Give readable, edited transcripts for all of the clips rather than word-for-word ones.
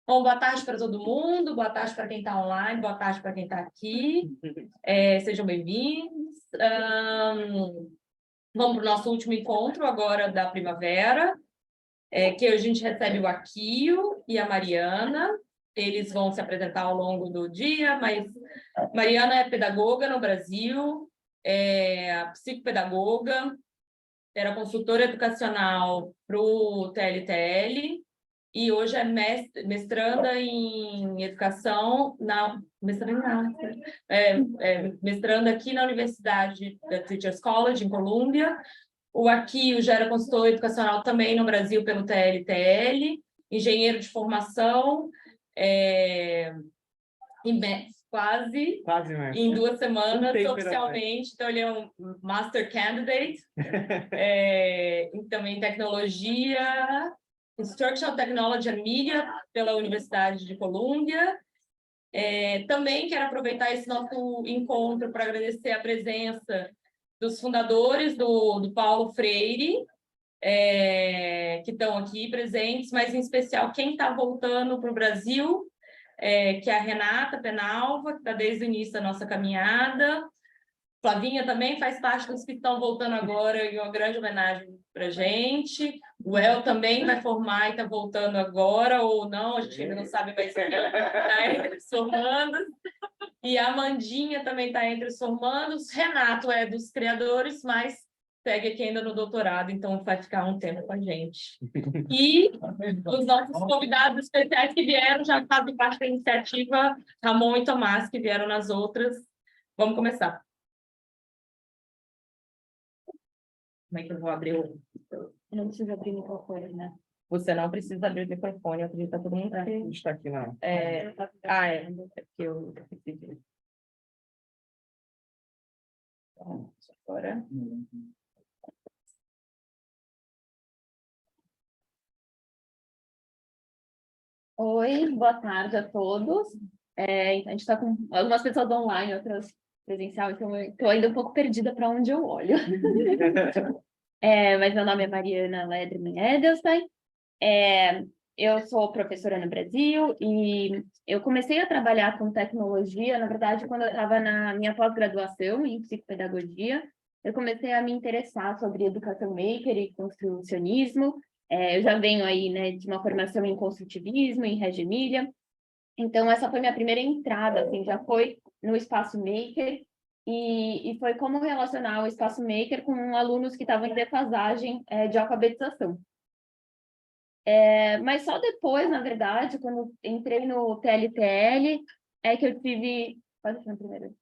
Bom, boa tarde para todo mundo, boa tarde para quem está online, boa tarde para quem está aqui. Sejam bem-vindos. Vamos para o nosso último encontro agora da primavera, que hoje a gente recebe o Akio e a Mariana. Eles vão se apresentar ao longo do dia, mas Mariana é pedagoga no Brasil, é psicopedagoga, era consultora educacional para o TLTL, e hoje é mestranda em educação, mestranda aqui na Universidade da Teachers College, em Colômbia. O Akio já era consultor educacional também no Brasil pelo TLTL, engenheiro de formação, quase em 2 semanas, oficialmente. Então, ele é um Master Candidate, também em tecnologia, Instructional Technology and Media, pela Universidade de Colômbia. Também quero aproveitar esse nosso encontro para agradecer a presença dos fundadores do Paulo Freire, que estão aqui presentes, mas, em especial, quem está voltando para o Brasil, que é a Renata Penalva, que está desde o início da nossa caminhada. Flavinha também faz parte dos que estão voltando agora, e uma grande homenagem para a gente. O El também vai formar e está voltando agora, ou não, a gente ainda não sabe, mas está entre os formandos. E a Amandinha também está entre os formandos. Renato é dos criadores, mas segue aqui ainda no doutorado, então vai ficar um tempo com a gente. E os nossos convidados especiais que vieram já fazem parte da iniciativa, Ramon e Tomás, que vieram nas outras. Vamos começar. Como é que eu vou abrir o... Eu não preciso abrir o microfone, né? Você não precisa abrir o microfone, eu acredito que todo mundo aqui. A gente está aqui, não. É porque eu decidi. Então, agora... Oi, boa tarde a todos. A gente está com algumas pessoas online, outras presencial, então eu estou ainda um pouco perdida para onde eu olho. Mas meu nome é Mariana Lederman Edelstein. Eu sou professora no Brasil e eu comecei a trabalhar com tecnologia, na verdade, quando eu estava na minha pós-graduação em psicopedagogia. Eu comecei a me interessar sobre educação maker e construcionismo. Eu já venho aí, né, de uma formação em construtivismo, em Reggio Emilia. Então, essa foi minha primeira entrada, assim, já foi no espaço maker, e foi como relacionar o espaço maker com alunos que estavam em defasagem de alfabetização. Mas só depois, na verdade, quando entrei no TLTL, que eu tive... Pode ser no primeiro.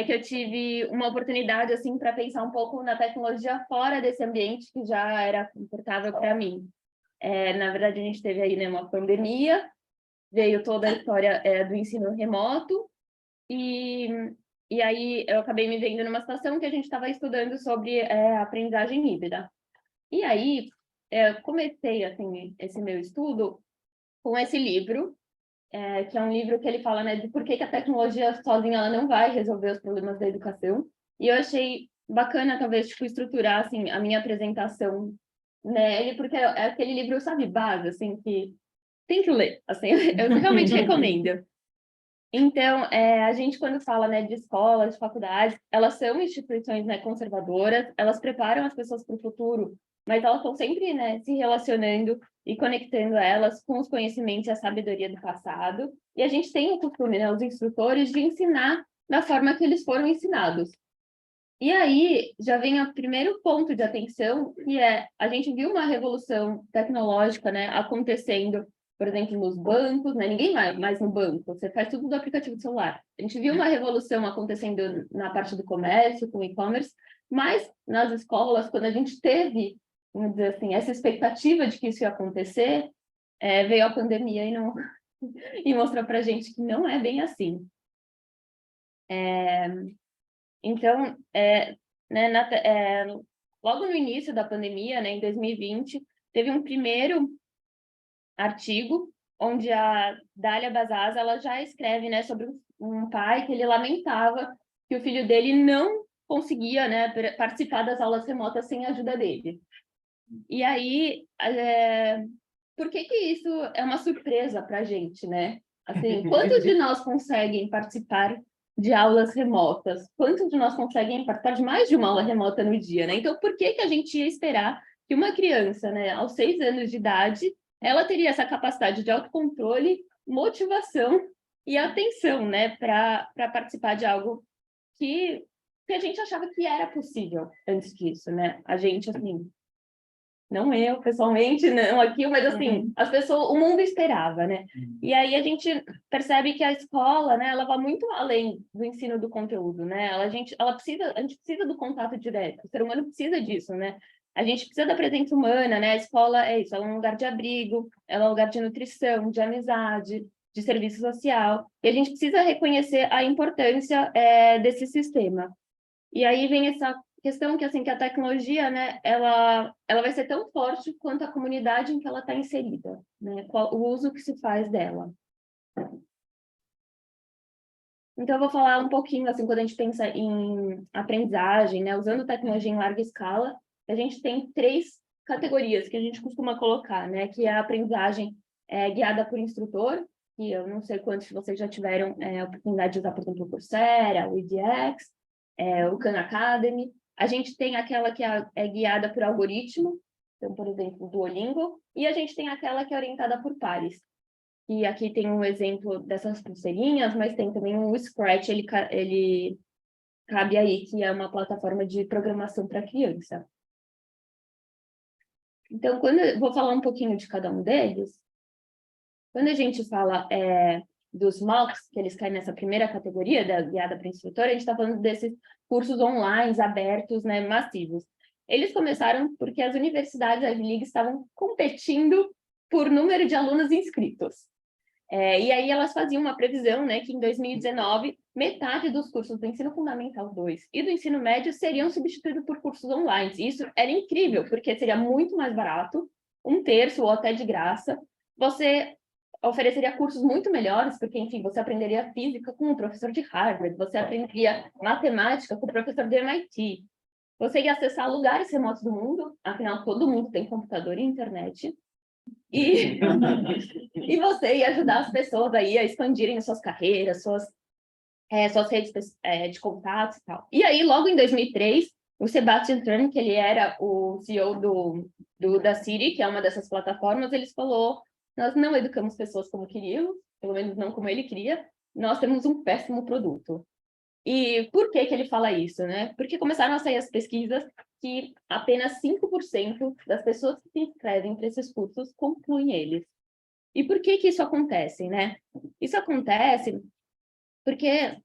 Que eu tive uma oportunidade, assim, para pensar um pouco na tecnologia fora desse ambiente que já era confortável para mim. Na verdade, a gente teve aí, né, uma pandemia, veio toda a história do ensino remoto, e aí eu acabei me vendo numa situação que a gente estava estudando sobre aprendizagem híbrida. E aí, eu comecei, assim, esse meu estudo com esse livro, que é um livro que ele fala, né, de por que a tecnologia sozinha ela não vai resolver os problemas da educação. E eu achei bacana, talvez, tipo, estruturar, assim, a minha apresentação nele, porque é aquele livro, sabe, base, assim, que tem que ler, assim, eu realmente recomendo. Então, a gente, quando fala, né, de escolas, de faculdades, elas são instituições, né, conservadoras, elas preparam as pessoas para o futuro, mas elas estão sempre, né, se relacionando e conectando elas com os conhecimentos e a sabedoria do passado. E a gente tem o costume, né, os instrutores, de ensinar da forma que eles foram ensinados. E aí já vem o primeiro ponto de atenção, que a gente viu uma revolução tecnológica, né, acontecendo, por exemplo, nos bancos, né? Ninguém vai mais no banco, você faz tudo do aplicativo do celular. A gente viu uma revolução acontecendo na parte do comércio, com e-commerce, mas nas escolas, quando a gente teve, vamos dizer assim, essa expectativa de que isso ia acontecer, veio a pandemia e mostrou para a gente que não é bem assim. Então, né, logo no início da pandemia, né, em 2020, teve um primeiro artigo onde a Dália Bazaz, ela já escreve, né, sobre um pai que ele lamentava que o filho dele não conseguia, né, participar das aulas remotas sem a ajuda dele. E aí por que que isso é uma surpresa para a gente, né? Assim, quantos de nós conseguem participar de aulas remotas? Quantos de nós conseguem participar de mais de uma aula remota no dia, né? Então, por que que a gente ia esperar que uma criança, né, aos 6 anos de idade, ela teria essa capacidade de autocontrole, motivação e atenção, né, para participar de algo que a gente achava que era possível antes disso, né? A gente, assim, não eu, pessoalmente, não aqui, mas assim, as pessoas, o mundo esperava, né? E aí a gente percebe que a escola, né, ela vai muito além do ensino do conteúdo, né? A gente precisa do contato direto, o ser humano precisa disso, né? A gente precisa da presença humana, né? A escola é isso, ela é um lugar de abrigo, ela é um lugar de nutrição, de amizade, de serviço social, e a gente precisa reconhecer a importância desse sistema. E aí vem essa questão que, assim, que a tecnologia, né, ela vai ser tão forte quanto a comunidade em que ela está inserida, né? O uso que se faz dela. Então, eu vou falar um pouquinho, assim, quando a gente pensa em aprendizagem, né, usando tecnologia em larga escala, a gente tem 3 categorias que a gente costuma colocar, né, que é a aprendizagem guiada por instrutor, que eu não sei quantos de vocês já tiveram a oportunidade de usar, por exemplo, o Coursera, o edX, o Khan Academy. A gente tem aquela que é guiada por algoritmo, então, por exemplo, o Duolingo, e a gente tem aquela que é orientada por pares. E aqui tem um exemplo dessas pulseirinhas, mas tem também o Scratch, ele cabe aí, que é uma plataforma de programação para criança. Então, vou falar um pouquinho de cada um deles. Quando a gente fala dos MOOCs, que eles caem nessa primeira categoria, da guiada para instrutor, a gente está falando desses cursos online, abertos, né, massivos. Eles começaram porque as universidades, as Ivy League, estavam competindo por número de alunos inscritos. E aí elas faziam uma previsão, né, que em 2019, metade dos cursos do Ensino Fundamental 2 e do Ensino Médio seriam substituídos por cursos online. Isso era incrível, porque seria muito mais barato, 1/3 ou até de graça. Você ofereceria cursos muito melhores, porque, enfim, você aprenderia física com um professor de Harvard, você aprenderia matemática com o professor do MIT, você ia acessar lugares remotos do mundo, afinal, todo mundo tem computador e internet, e você ia ajudar as pessoas aí a expandirem suas carreiras, suas redes de contatos e tal. E aí, logo em 2003, o Sebastian Thrun, que ele era o CEO da Siri, que é uma dessas plataformas, ele falou: nós não educamos pessoas como queríamos, pelo menos não como ele queria, nós temos um péssimo produto. E por que ele fala isso, né? Porque começaram a sair as pesquisas que apenas 5% das pessoas que se inscrevem para esses cursos concluem eles. E por que isso acontece, né? Isso acontece porque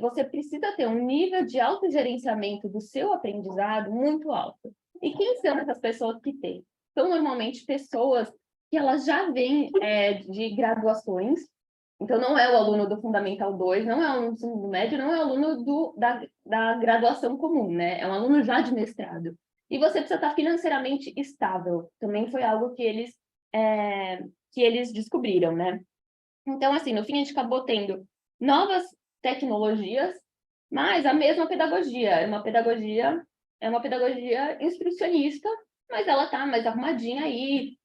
você precisa ter um nível de autogerenciamento do seu aprendizado muito alto. E quem são essas pessoas que têm? São normalmente pessoas que elas já vêm de graduações, então não é o aluno do Fundamental 2, não é o aluno do ensino médio, não é o aluno da graduação comum, né? É um aluno já de mestrado. E você precisa estar financeiramente estável. Também foi algo que eles descobriram, né? Então, assim, no fim a gente acabou tendo novas tecnologias, mas a mesma pedagogia. É uma pedagogia instrucionista, mas ela está mais arrumadinha aí.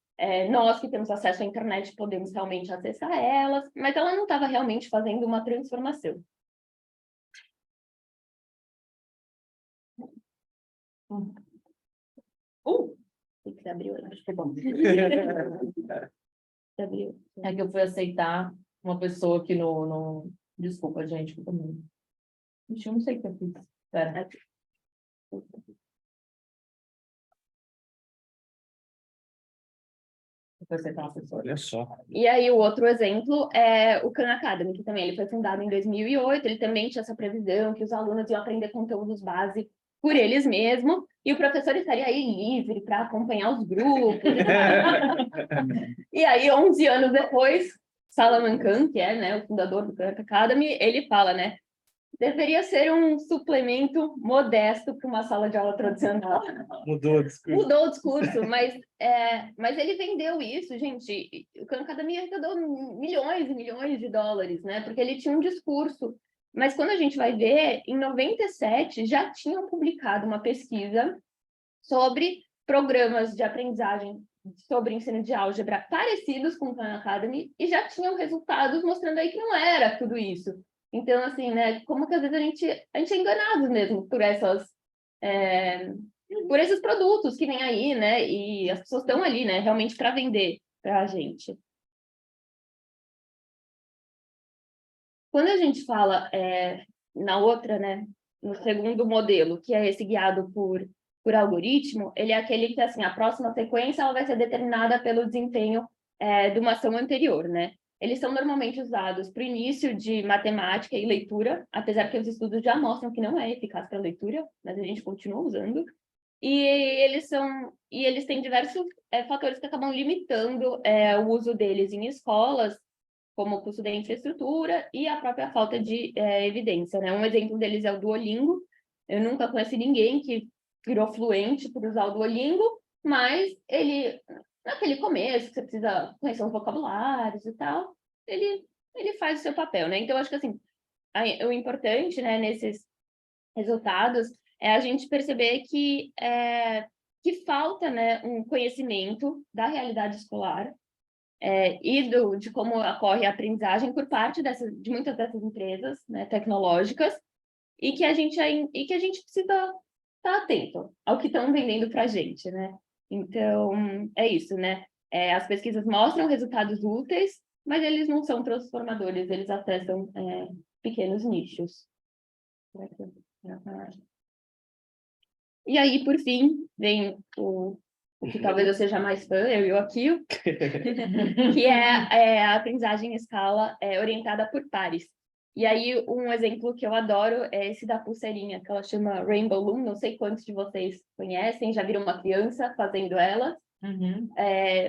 Nós que temos acesso à internet podemos realmente acessar elas, mas ela não estava realmente fazendo uma transformação. Tem que abrir o acho que é bom. Abriu. É que eu fui aceitar uma pessoa que no... Desculpa, gente, eu também. Ixi, eu não sei o que eu fiz. Espera. Olha só. E aí, o outro exemplo é o Khan Academy, que também ele foi fundado em 2008, ele também tinha essa previsão que os alunos iam aprender conteúdos base por eles mesmos, e o professor estaria aí livre para acompanhar os grupos. E aí, 11 anos depois, Salman Khan, que é, né, o fundador do Khan Academy, ele fala, né, deveria ser um suplemento modesto para uma sala de aula tradicional. Mudou o discurso. Mudou o discurso, mas ele vendeu isso, gente. O Khan Academy arrecadou milhões e milhões de dólares, né? Porque ele tinha um discurso. Mas quando a gente vai ver, em 97 já tinham publicado uma pesquisa sobre programas de aprendizagem sobre ensino de álgebra parecidos com o Khan Academy e já tinham resultados mostrando aí que não era tudo isso. Então, assim, né, como que às vezes a gente é enganado mesmo por esses produtos que vêm aí, né, e as pessoas estão ali, né, realmente para vender para a gente. Quando a gente fala na outra, né, no segundo modelo, que é esse guiado por algoritmo, ele é aquele que, assim, a próxima sequência ela vai ser determinada pelo desempenho de uma ação anterior, né? Eles são normalmente usados para o início de matemática e leitura, apesar que os estudos já mostram que não é eficaz para leitura, mas a gente continua usando. E eles têm diversos fatores que acabam limitando o uso deles em escolas, como o custo da infraestrutura e a própria falta de evidência, né? Um exemplo deles é o Duolingo. Eu nunca conheci ninguém que virou fluente por usar o Duolingo, mas ele, naquele começo, que você precisa conhecer os vocabulários e tal, ele faz o seu papel, né? Então, acho que, assim, o importante, né, nesses resultados é a gente perceber que falta, né, um conhecimento da realidade escolar e de como ocorre a aprendizagem por parte de muitas dessas empresas, né, tecnológicas, e que a gente precisa estar atento ao que estão vendendo para a gente, né? Então, é isso, né? As pesquisas mostram resultados úteis, mas eles não são transformadores, eles acessam pequenos nichos. E aí, por fim, vem o que talvez eu seja mais fã, eu e o Akio, que é a aprendizagem em escala orientada por pares. E aí, um exemplo que eu adoro é esse da pulseirinha, que ela chama Rainbow Loom, não sei quantos de vocês conhecem, já viram uma criança fazendo ela,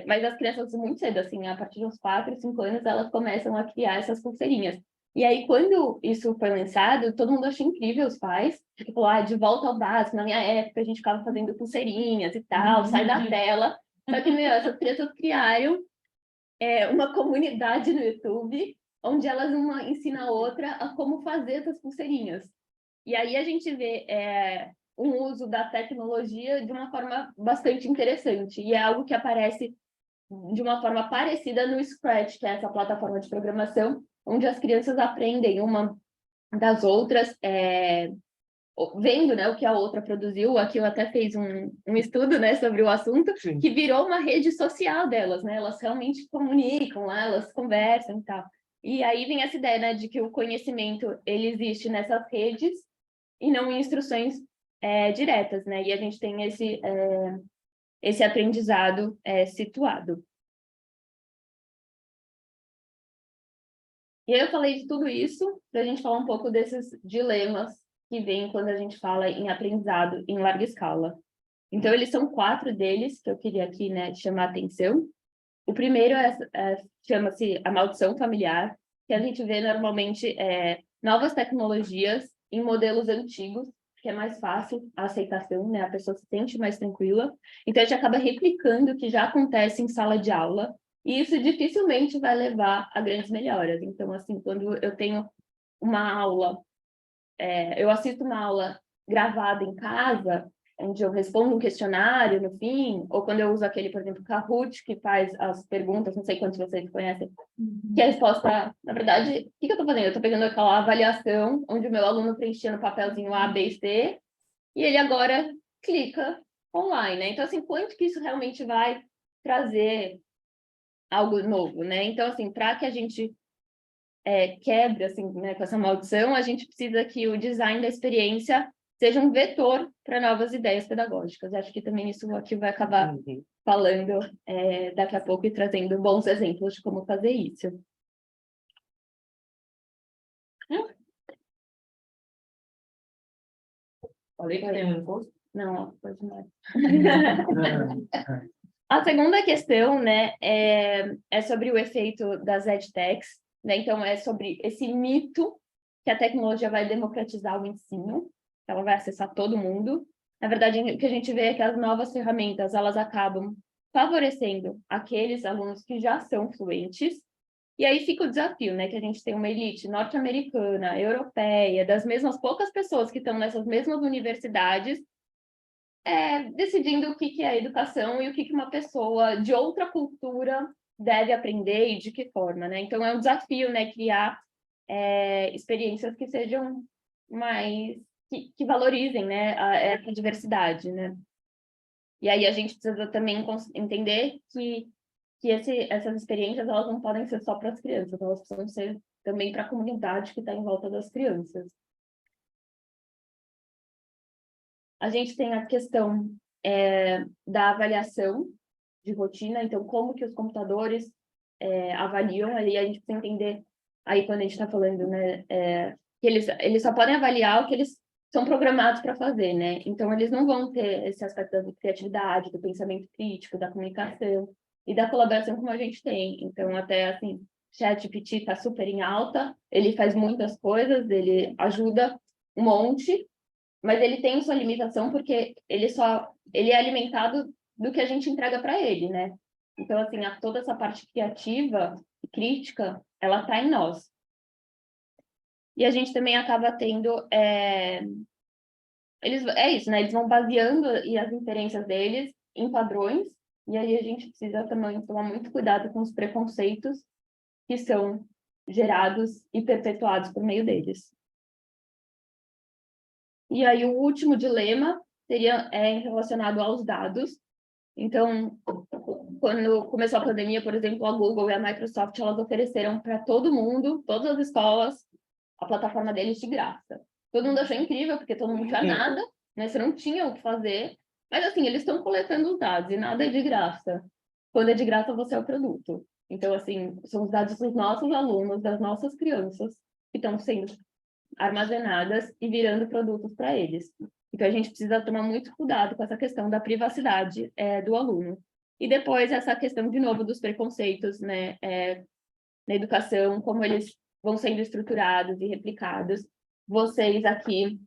mas as crianças muito cedo, assim, a partir dos 4, 5 anos, elas começam a criar essas pulseirinhas. E aí, quando isso foi lançado, todo mundo achou incrível, os pais, porque falou, de volta ao básico, na minha época a gente ficava fazendo pulseirinhas e tal, sai da tela. Só que, essas crianças criaram uma comunidade no YouTube, onde elas uma ensina a outra a como fazer essas pulseirinhas. E aí a gente vê um uso da tecnologia de uma forma bastante interessante, e é algo que aparece de uma forma parecida no Scratch, que é essa plataforma de programação, onde as crianças aprendem uma das outras, vendo, né, o que a outra produziu. Aqui eu até fez um estudo, né, sobre o assunto, Sim. que virou uma rede social delas, né? Elas realmente comunicam lá, elas conversam e tal. E aí vem essa ideia, né, de que o conhecimento ele existe nessas redes e não em instruções diretas, né? E a gente tem esse aprendizado situado. E aí eu falei de tudo isso para a gente falar um pouco desses dilemas que vêm quando a gente fala em aprendizado em larga escala. Então, eles são 4 deles que eu queria aqui, né, chamar a atenção. O primeiro chama-se a maldição familiar, que a gente vê normalmente novas tecnologias em modelos antigos, que é mais fácil a aceitação, né? A pessoa se sente mais tranquila. Então, a gente acaba replicando o que já acontece em sala de aula, e isso dificilmente vai levar a grandes melhoras. Então, assim, quando eu tenho uma aula, eu assisto uma aula gravada em casa, onde eu respondo um questionário no fim, ou quando eu uso aquele, por exemplo, Kahoot, que faz as perguntas, não sei quantos vocês conhecem, que a resposta, na verdade, o que eu estou fazendo? Eu estou pegando aquela avaliação, onde o meu aluno preenchia no papelzinho A, B e C, e ele agora clica online, né? Então, assim, quanto que isso realmente vai trazer algo novo, né? Então, assim, para que a gente quebre, assim, né, com essa maldição, a gente precisa que o design da experiência seja um vetor para novas ideias pedagógicas. Acho que também isso aqui vai acabar falando daqui a pouco e trazendo bons exemplos de como fazer isso. Falei que tem um imposto? Não, pode mais. A segunda questão, né, é sobre o efeito das edtechs, né? Então, é sobre esse mito que a tecnologia vai democratizar o ensino, que ela vai acessar todo mundo. Na verdade, o que a gente vê é que as novas ferramentas, elas acabam favorecendo aqueles alunos que já são fluentes, e aí fica o desafio, né, que a gente tem uma elite norte-americana, europeia, das mesmas poucas pessoas que estão nessas mesmas universidades, decidindo o que que é educação e o que que uma pessoa de outra cultura deve aprender e de que forma, né? Então, é um desafio, né, criar experiências que sejam mais... que valorizem, né, essa diversidade, né? E aí a gente precisa também entender que essas experiências, elas não podem ser só para as crianças, elas precisam ser também para a comunidade que está em volta das crianças. A gente tem a questão da avaliação de rotina, então como que os computadores avaliam, aí a gente precisa entender, aí quando a gente está falando, né, que eles só podem avaliar o que eles são programados para fazer, né? Então eles não vão ter esse aspecto da criatividade, do pensamento crítico, da comunicação e da colaboração como a gente tem. Então até assim, ChatGPT está super em alta, ele faz muitas coisas, ele ajuda um monte, mas ele tem sua limitação porque ele é alimentado do que a gente entrega para ele, né? Então, assim, toda essa parte criativa e crítica, ela está em nós. E a gente também acaba tendo... é isso, né? Eles vão baseando as inferências deles em padrões, e aí a gente precisa também tomar muito cuidado com os preconceitos que são gerados e perpetuados por meio deles. E aí o último dilema seria relacionado aos dados. Então, quando começou a pandemia, por exemplo, a Google e a Microsoft, elas ofereceram para todo mundo, todas as escolas, a plataforma deles de graça. Todo mundo achou incrível, porque todo mundo tinha nada, né? Você não tinha o que fazer. Mas, assim, eles estão coletando os dados e nada é de graça. Quando é de graça, você é o produto. Então, assim, são os dados dos nossos alunos, das nossas crianças, que estão sendo armazenadas e virando produtos para eles. Então, a gente precisa tomar muito cuidado com essa questão da privacidade do aluno. E depois, essa questão, de novo, dos preconceitos, né, na educação, como eles vão sendo estruturados e replicados. Vocês aqui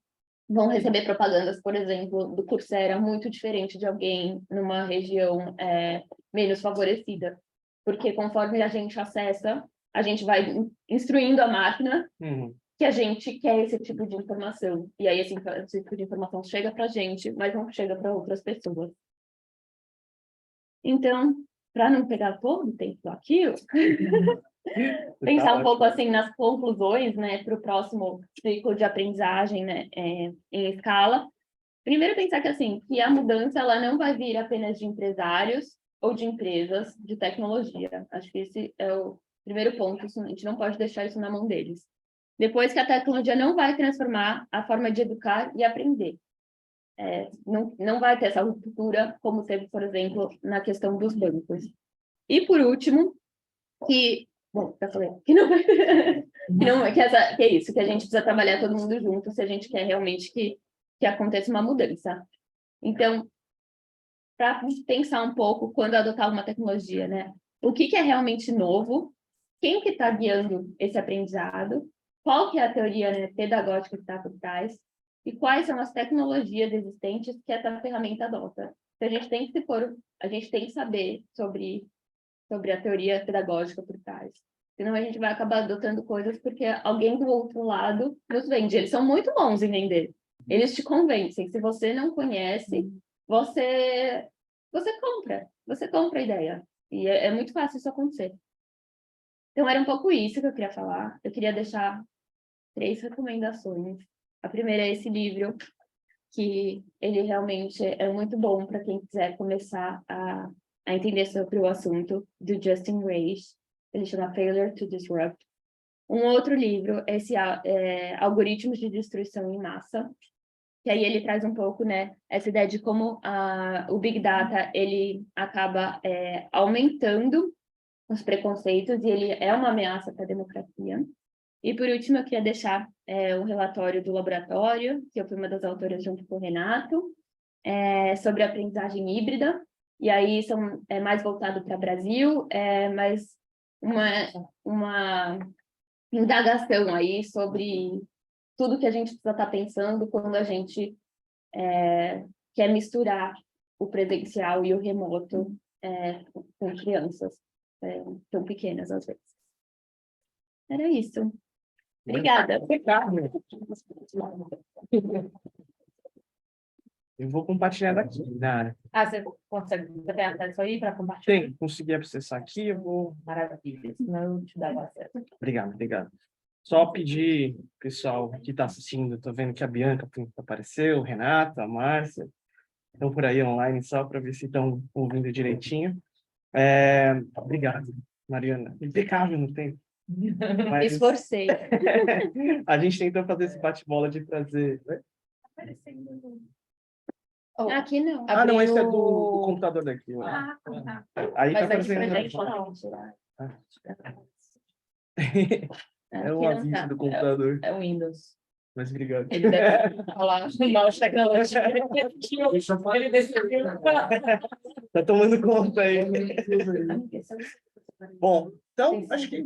vão receber propagandas, por exemplo, do Coursera, muito diferente de alguém numa região menos favorecida. Porque conforme a gente acessa, a gente vai instruindo a máquina que a gente quer esse tipo de informação. E aí, esse tipo de informação chega para a gente, mas não chega para outras pessoas. Então, para não pegar todo o tempo aqui, pensar um pouco assim nas conclusões, né, para o próximo ciclo de aprendizagem, né, em escala. Primeiro, pensar que, assim, que a mudança ela não vai vir apenas de empresários ou de empresas de tecnologia. Acho que esse é o primeiro ponto, a gente não pode deixar isso na mão deles. Depois, que a tecnologia não vai transformar a forma de educar e aprender. Não vai ter essa ruptura como teve, por exemplo, na questão dos bancos. E, por último, bom, já falei, que é isso, que a gente precisa trabalhar todo mundo junto se a gente quer realmente que aconteça uma mudança. Então, para pensar um pouco quando adotar uma tecnologia, né? O que é realmente novo? Quem que está guiando esse aprendizado? Qual que é a teoria, né, pedagógica que está por trás? E quais são as tecnologias existentes que essa ferramenta adota? Então, a gente tem que saber sobre a teoria pedagógica por trás. Senão a gente vai acabar adotando coisas porque alguém do outro lado nos vende. Eles são muito bons em vender. Eles te convencem. Se você não conhece, você compra. Você compra a ideia. E é muito fácil isso acontecer. Então, era um pouco isso que eu queria falar. Eu queria deixar 3 recomendações. A primeira é esse livro, que ele realmente é muito bom para quem quiser começar a entender sobre o assunto, do Justin Reich. Ele chama Failure to Disrupt. Um outro livro é esse Algoritmos de Destruição em Massa, que aí ele traz um pouco, né, essa ideia de como o Big Data ele acaba aumentando os preconceitos e ele é uma ameaça para a democracia. E, por último, eu queria deixar um relatório do laboratório, que eu fui uma das autoras junto com o Renato, sobre aprendizagem híbrida, e aí é mais voltado para o Brasil, mas uma indagação aí sobre tudo que a gente precisa estar pensando quando a gente quer misturar o presencial e o remoto com crianças tão pequenas, às vezes. Era isso. Obrigada. Eu vou compartilhar daqui, na área. Ah, você consegue, você tem acesso aí para compartilhar? Tem, consegui acessar aqui, eu vou... Maravilha, senão eu te dava acesso. Obrigado, obrigado. Só pedir, pessoal que está assistindo, estou vendo que a Bianca apareceu, Renata, a Márcia, estão por aí online só para ver se estão ouvindo direitinho. Obrigado, Mariana. Impecável no tempo. Mas Esforcei. a gente tentou fazer esse bate-bola de trazer... Aqui não. Ah, não, esse é do Abriu- computador daqui. Né? Ah, tá. Aí Mas tá daqui pra trazendo... gente não. É um Aqui não aviso tá. do computador, É o Windows. mas obrigado. Ele deve falar mal de tecnologia. Ele decidiu. Tá tomando conta aí. Bom, então, acho que...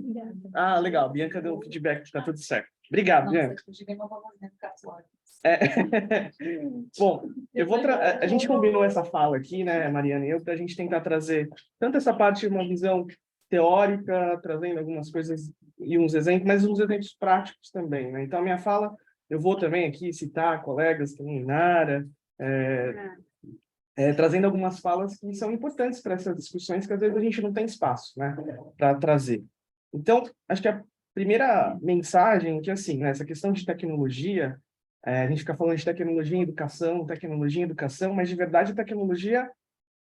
Ah, legal. Bianca deu um feedback que tá tudo certo. Obrigado, Bianca. Bom, eu vou a gente combinou essa fala aqui, né, Mariana e eu, para a gente tentar trazer tanto essa parte, uma visão teórica, trazendo algumas coisas e uns exemplos, mas uns exemplos práticos também, né? Então, a minha fala, eu vou também aqui citar colegas, também Nara, trazendo algumas falas que são importantes para essas discussões, que às vezes a gente não tem espaço, né, para trazer. Então, acho que a primeira mensagem que, assim, né, essa questão de tecnologia, a gente fica falando de tecnologia em educação, mas de verdade a tecnologia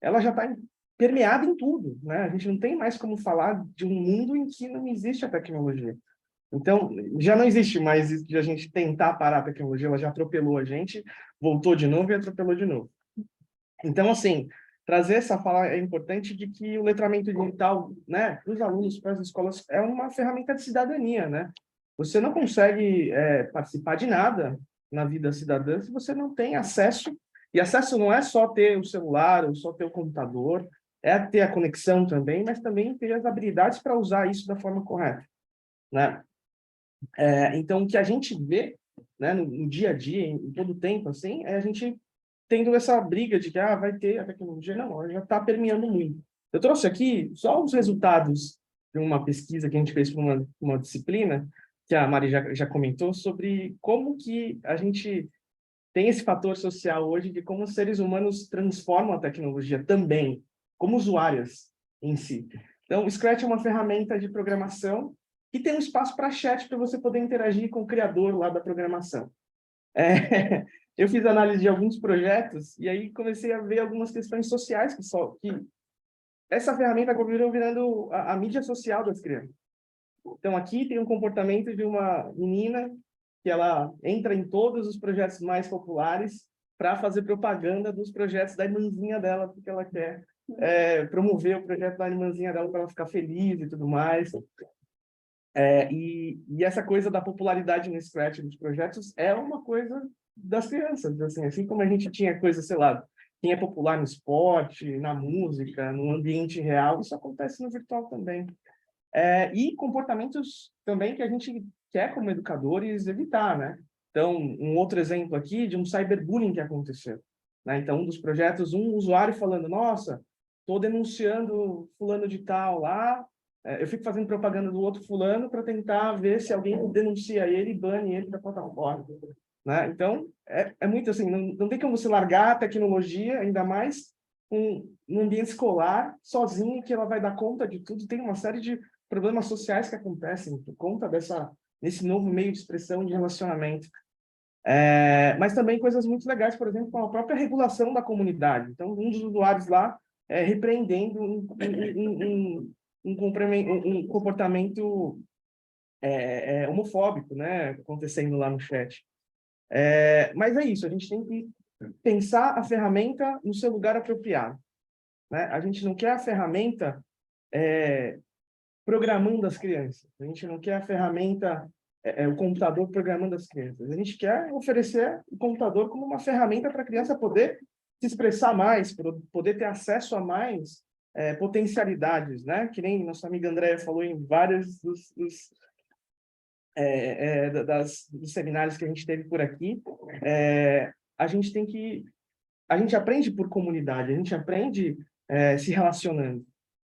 ela já está permeada em tudo, né? A gente não tem mais como falar de um mundo em que não existe a tecnologia. Então, já não existe mais isso de a gente tentar parar a tecnologia, ela já atropelou a gente, voltou de novo e atropelou de novo. Então, assim, trazer essa fala é importante de que o letramento digital, né, para os alunos, para as escolas, é uma ferramenta de cidadania, né? Você não consegue participar de nada na vida cidadã se você não tem acesso. E acesso não é só ter o celular ou só ter o computador, é ter a conexão também, mas também ter as habilidades para usar isso da forma correta, né? Então, o que a gente vê, né, no dia a dia, em todo o tempo, assim, é a gente tendo essa briga de que vai ter a tecnologia. Não, ela já está permeando muito. Eu trouxe aqui só os resultados de uma pesquisa que a gente fez para uma disciplina, que a Mari já comentou, sobre como que a gente tem esse fator social hoje de como os seres humanos transformam a tecnologia também, como usuários em si. Então, o Scratch é uma ferramenta de programação que tem um espaço para chat para você poder interagir com o criador lá da programação. Eu fiz análise de alguns projetos e aí comecei a ver algumas questões sociais que essa ferramenta acabou virando a mídia social das crianças. Então, aqui tem um comportamento de uma menina que ela entra em todos os projetos mais populares para fazer propaganda dos projetos da irmãzinha dela, porque ela quer promover o projeto da irmãzinha dela para ela ficar feliz e tudo mais. E essa coisa da popularidade no Scratch dos projetos é uma coisa das crianças, assim como a gente tinha coisa, sei lá, quem é popular no esporte, na música, no ambiente real, isso acontece no virtual também. E comportamentos também que a gente quer, como educadores, evitar, né? Então, um outro exemplo aqui de um cyberbullying que aconteceu, né? Então, um dos projetos, um usuário falando, nossa, estou denunciando fulano de tal lá, eu fico fazendo propaganda do outro fulano para tentar ver se alguém denuncia ele e bane ele da plataforma, né? Então, é muito assim, não tem como você largar a tecnologia, ainda mais no ambiente escolar, sozinho, que ela vai dar conta de tudo. Tem uma série de problemas sociais que acontecem por conta desse novo meio de expressão de relacionamento. Mas também coisas muito legais, por exemplo, com a própria regulação da comunidade. Então, um dos usuários lá repreendendo um comportamento homofóbico, né, acontecendo lá no chat. Mas é isso, a gente tem que pensar a ferramenta no seu lugar apropriado, né? A gente não quer a ferramenta programando as crianças, a gente não quer a ferramenta, o computador programando as crianças, a gente quer oferecer o computador como uma ferramenta para a criança poder se expressar mais, poder ter acesso a mais potencialidades, né? Que nem nossa amiga Andréia falou em vários dos seminários que a gente teve por aqui. A gente aprende por comunidade, a gente aprende se relacionando,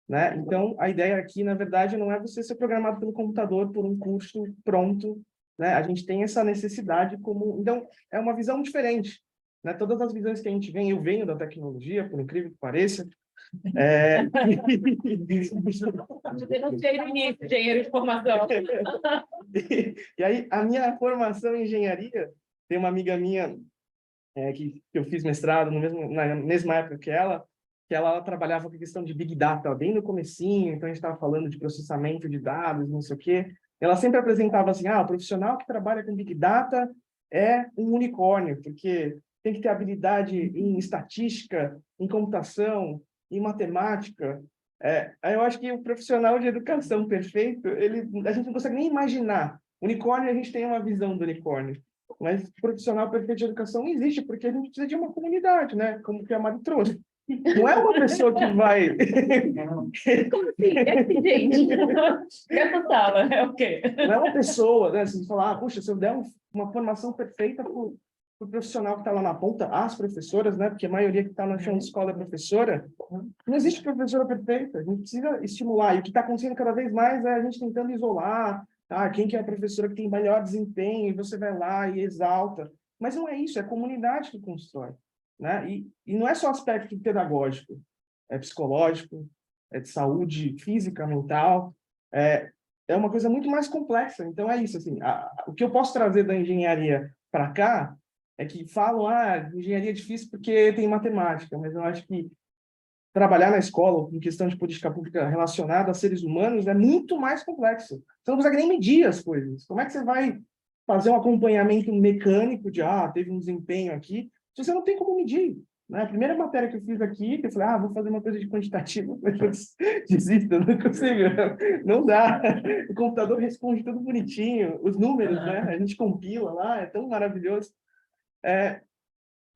né? Então, a ideia aqui, na verdade, não é você ser programado pelo computador por um curso pronto, né? A gente tem essa necessidade como... Então, é uma visão diferente né? Todas as visões que a gente vem, eu venho da tecnologia, por incrível que pareça. Eu não sei no início, engenheiro de formação. E aí, a minha formação em engenharia, tem uma amiga minha que eu fiz mestrado na mesma época que ela trabalhava com a questão de Big Data, bem no comecinho, então a gente estava falando de processamento de dados, não sei o quê. Ela sempre apresentava assim, o profissional que trabalha com Big Data é um unicórnio, porque tem que ter habilidade em estatística, em computação, em matemática. Aí eu acho que o profissional de educação perfeito, a gente não consegue nem imaginar. Unicórnio, a gente tem uma visão do unicórnio. Mas profissional perfeito de educação não existe, porque a gente precisa de uma comunidade, né? Como que a Mari trouxe. Não é uma pessoa que vai... Como assim? Gente, essa sala é o quê? Não é uma pessoa, né? Você falar, puxa, se eu der uma formação perfeita para o profissional que está lá na ponta, as professoras, né? Porque a maioria que está na chão de escola é professora. Não existe professora perfeita. A gente precisa estimular. E o que está acontecendo cada vez mais é a gente tentando isolar. Quem que é a professora que tem melhor desempenho? E você vai lá e exalta. Mas não é isso, é a comunidade que constrói, né? E não é só aspecto pedagógico, é psicológico, é de saúde física, mental, é uma coisa muito mais complexa. Então é isso, assim, o que eu posso trazer da engenharia para cá é que falam, engenharia é difícil porque tem matemática, mas eu acho que trabalhar na escola, em questão de política pública relacionada a seres humanos, é muito mais complexo. Você não consegue nem medir as coisas. Como é que você vai fazer um acompanhamento mecânico de, teve um desempenho aqui, se você não tem como medir? Né? A primeira matéria que eu fiz aqui, que eu falei, vou fazer uma coisa de quantitativo, mas desisto, não consigo, não dá. O computador responde tudo bonitinho, os números, né? A gente compila lá, é tão maravilhoso.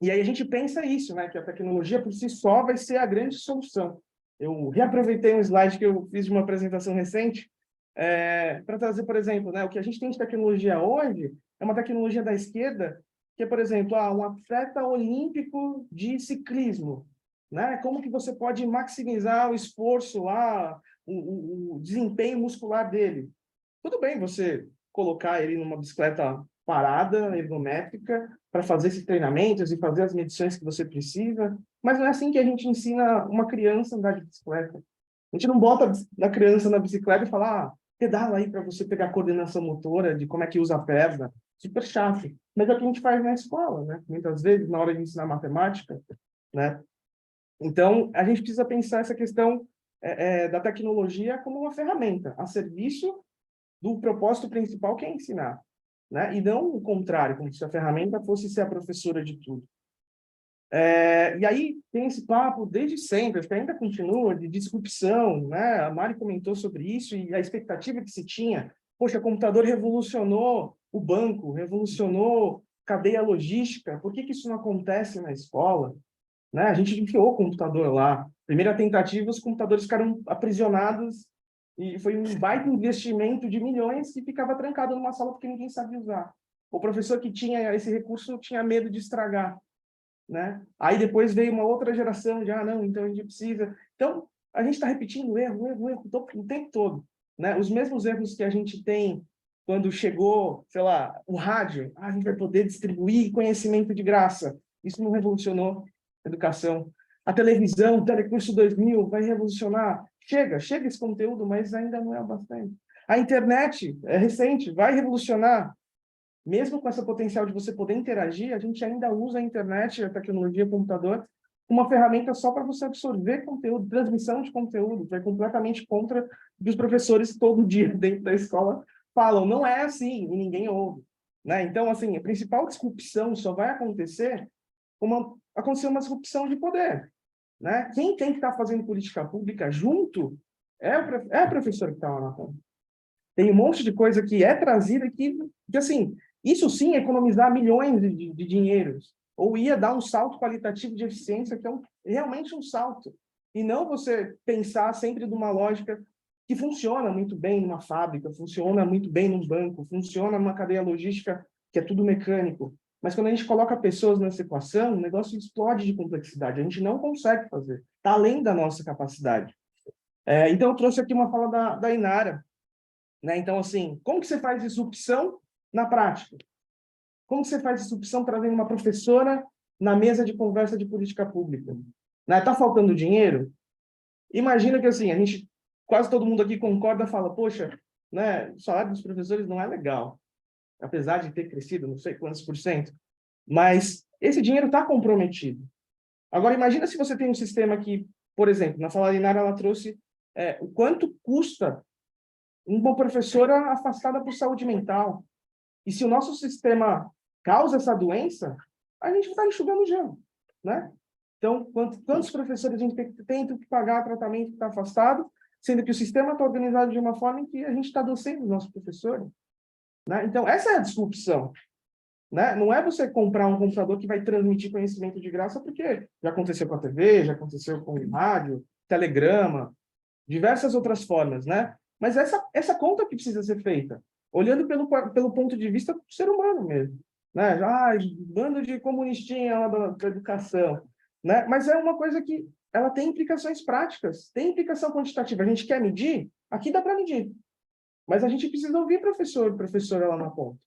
E aí a gente pensa isso, né? Que a tecnologia por si só vai ser a grande solução. Eu reaproveitei um slide que eu fiz de uma apresentação recente para trazer, por exemplo, né? O que a gente tem de tecnologia hoje é uma tecnologia da esquerda, que é, por exemplo, um atleta olímpico de ciclismo, né? Como que você pode maximizar o esforço lá, o desempenho muscular dele? Tudo bem você colocar ele numa bicicleta parada, ergométrica, para fazer esses treinamentos e fazer as medições que você precisa, mas não é assim que a gente ensina uma criança a andar de bicicleta. A gente não bota a criança na bicicleta e fala, pedala aí para você pegar a coordenação motora de como é que usa a perna. Super chato. Mas é o que a gente faz na escola, né? Muitas vezes, na hora de ensinar matemática, né? Então, a gente precisa pensar essa questão da tecnologia como uma ferramenta a serviço do propósito principal, que é ensinar, né? E não o contrário, como se a ferramenta fosse ser a professora de tudo. E aí tem esse papo desde sempre, acho que ainda continua, de disrupção, né? A Mari comentou sobre isso e a expectativa que se tinha. Poxa, o computador revolucionou o banco, revolucionou cadeia logística, por que isso não acontece na escola? Né? A gente enfiou o computador lá. Primeira tentativa, os computadores ficaram aprisionados e foi um baita investimento de milhões que ficava trancado numa sala porque ninguém sabia usar. O professor que tinha esse recurso tinha medo de estragar, né? Aí depois veio uma outra geração de, não, então a gente precisa... Então, a gente está repetindo erro o tempo todo, né? Os mesmos erros que a gente tem quando chegou, sei lá, o rádio, a gente vai poder distribuir conhecimento de graça. Isso não revolucionou a educação. A televisão, o Telecurso 2000 vai revolucionar. Chega esse conteúdo, mas ainda não é o bastante. A internet é recente, vai revolucionar. Mesmo com esse potencial de você poder interagir, a gente ainda usa a internet, a tecnologia, o computador, uma ferramenta só para você absorver conteúdo, transmissão de conteúdo, que é completamente contra o que os professores todo dia dentro da escola falam. Não é assim, e ninguém ouve, né? Então, assim, a principal disrupção só vai acontecer como acontecer uma disrupção de poder, né? Quem tem que estar fazendo política pública junto é a professora que está lá na ponta. Tem um monte de coisa que é trazida que assim, isso sim é economizar milhões de dinheiros, ou ia dar um salto qualitativo de eficiência, que é realmente um salto. E não você pensar sempre de uma lógica que funciona muito bem numa fábrica, funciona muito bem num banco, funciona numa cadeia logística que é tudo mecânico. Mas quando a gente coloca pessoas nessa equação, o negócio explode de complexidade. A gente não consegue fazer. Está além da nossa capacidade. Então, eu trouxe aqui uma fala da Inara, né? Então, assim, como que você faz disrupção na prática? Como que você faz disrupção trazendo uma professora na mesa de conversa de política pública. Né? Tá faltando dinheiro? Imagina que assim, a gente, quase todo mundo aqui concorda, fala, poxa, né, o salário dos professores não é legal, apesar de ter crescido não sei quantos por cento, mas esse dinheiro está comprometido. Agora, imagina se você tem um sistema que, por exemplo, na Fala Linar ela trouxe o quanto custa uma professora afastada por saúde mental. E se o nosso sistema causa essa doença, a gente está enxugando gelo, né? Então, quantos professores a gente tem que pagar tratamento que está afastado, sendo que o sistema está organizado de uma forma em que a gente está docendo os nossos professores, né? Então, essa é a disrupção, né? Não é você comprar um computador que vai transmitir conhecimento de graça, porque já aconteceu com a TV, já aconteceu com o rádio, telegrama, diversas outras formas, né? Mas essa conta que precisa ser feita, olhando pelo ponto de vista do ser humano mesmo, né? Bando de comunistinha lá da educação, né? Mas é uma coisa que ela tem implicações práticas, tem implicação quantitativa. A gente quer medir? Aqui dá para medir. Mas a gente precisa ouvir professora lá na ponta.